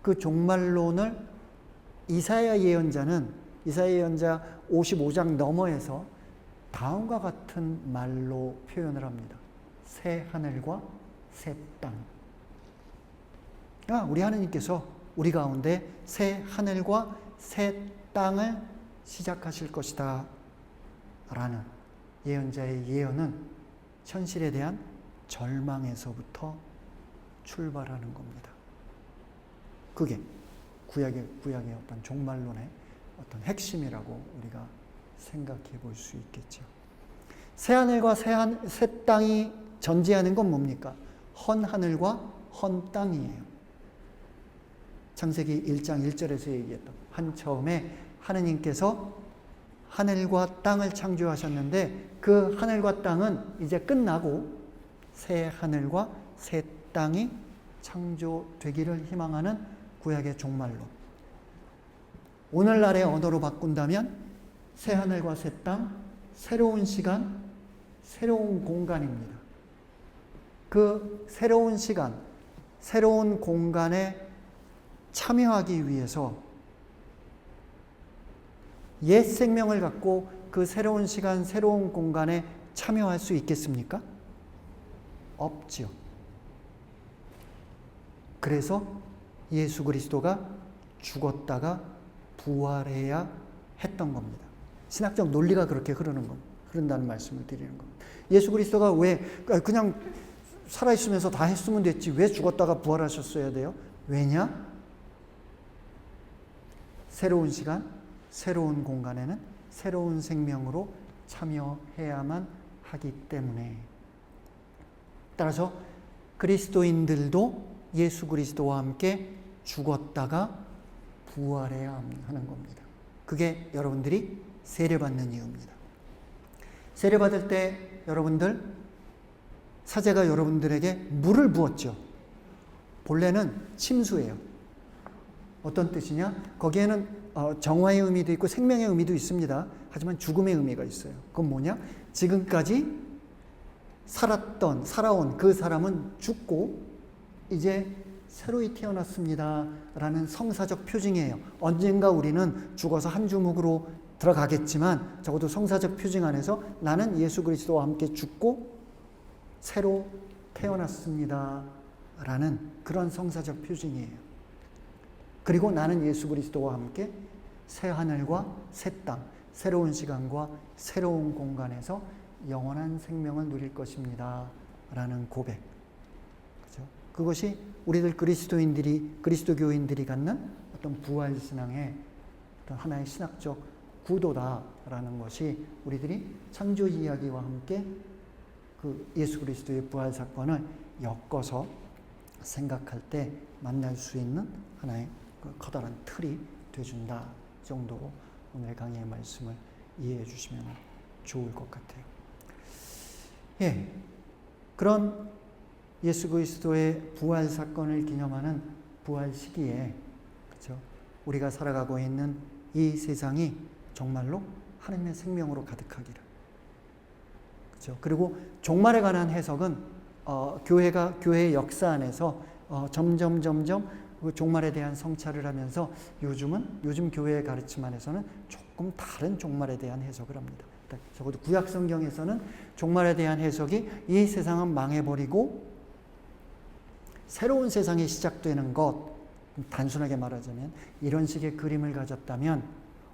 그 종말론을 이사야 예언자 55장 너머에서 다음과 같은 말로 표현을 합니다. 새 하늘과 새 땅. 우리 하느님께서 우리 가운데 새 하늘과 새 땅을 시작하실 것이다 라는 예언자의 예언은 현실에 대한 절망에서부터 출발하는 겁니다. 그게 구약의 어떤 종말론의 어떤 핵심이라고 우리가 생각해 볼 수 있겠죠. 새 하늘과 새 땅이 전제하는 건 뭡니까? 헌 하늘과 헌 땅이에요. 창세기 1장 1절에서 얘기했던 한 처음에 하느님께서 하늘과 땅을 창조하셨는데 그 하늘과 땅은 이제 끝나고 새 하늘과 새 땅이 창조되기를 희망하는 구약의 종말론. 오늘날의 언어로 바꾼다면 새 하늘과 새 땅, 새로운 시간, 새로운 공간입니다. 그 새로운 시간, 새로운 공간에 참여하기 위해서 옛 생명을 갖고 그 새로운 시간, 새로운 공간에 참여할 수 있겠습니까? 없지요. 그래서 예수 그리스도가 죽었다가 부활해야 했던 겁니다. 신학적 논리가 그렇게 흐른다는 말씀을 드리는 겁니다. 예수 그리스도가 왜 그냥 살아있으면서 다 했으면 됐지 왜 죽었다가 부활하셨어야 돼요? 왜냐? 새로운 시간, 새로운 공간에는 새로운 생명으로 참여해야만 하기 때문에. 따라서 그리스도인들도 예수 그리스도와 함께 죽었다가 부활해야 하는 겁니다. 그게 여러분들이 세례받는 이유입니다. 세례받을 때 여러분들, 사제가 여러분들에게 물을 부었죠. 본래는 침수예요. 어떤 뜻이냐? 거기에는 정화의 의미도 있고 생명의 의미도 있습니다. 하지만 죽음의 의미가 있어요. 그건 뭐냐? 지금까지 살아온 그 사람은 죽고 이제 새로이 태어났습니다 라는 성사적 표징이에요. 언젠가 우리는 죽어서 한 주먹으로 들어가겠지만 적어도 성사적 표징 안에서 나는 예수 그리스도와 함께 죽고 새로 태어났습니다 라는 그런 성사적 표징이에요. 그리고 나는 예수 그리스도와 함께 새 하늘과 새 땅, 새로운 시간과 새로운 공간에서 영원한 생명을 누릴 것입니다 라는 고백. 그죠? 그것이 우리들 그리스도교인들이 갖는 어떤 부활신앙의 어떤 하나의 신학적 구도다라는 것이 우리들이 창조 이야기와 함께 그 예수 그리스도의 부활 사건을 엮어서 생각할 때 만날 수 있는 하나의 그 커다란 틀이 되준다 정도로 오늘 강의의 말씀을 이해해 주시면 좋을 것 같아요. 예, 그런 예수 그리스도의 부활 사건을 기념하는 부활 시기에, 그렇죠? 우리가 살아가고 있는 이 세상이 정말로 하나님의 생명으로 가득하기를. 그렇죠? 그리고 종말에 관한 해석은 교회의 역사 안에서 점점 그 종말에 대한 성찰을 하면서 요즘 교회의 가르침 안에서는 조금 다른 종말에 대한 해석을 합니다. 적어도 구약 성경에서는 종말에 대한 해석이 이 세상은 망해버리고 새로운 세상이 시작되는 것, 단순하게 말하자면 이런 식의 그림을 가졌다면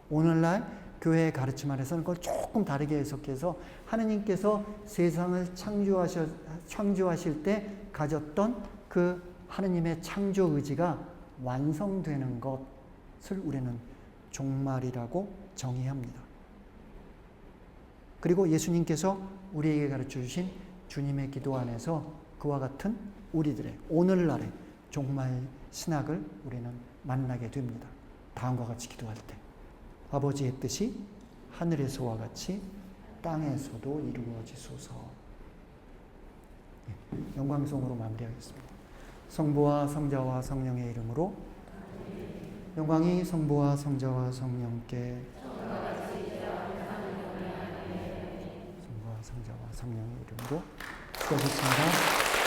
오늘날 교회의 가르침 안에서는 그걸 조금 다르게 해석해서 하느님께서 세상을 창조하실 때 가졌던 그 하느님의 창조 의지가 완성되는 것을 우리는 종말이라고 정의합니다. 그리고 예수님께서 우리에게 가르쳐 주신 주님의 기도 안에서 그와 같은 우리들의 오늘날의 종말 신학을 우리는 만나게 됩니다. 다음과 같이 기도할 때 아버지의 뜻이 하늘에서와 같이 땅에서도 이루어지소서. 영광송으로 마무리하겠습니다. 성부와 성자와 성령의 이름으로 영광이 성부와 성자와 성령께 성부와 성자와 성령의 이름으로 수고하셨습니다.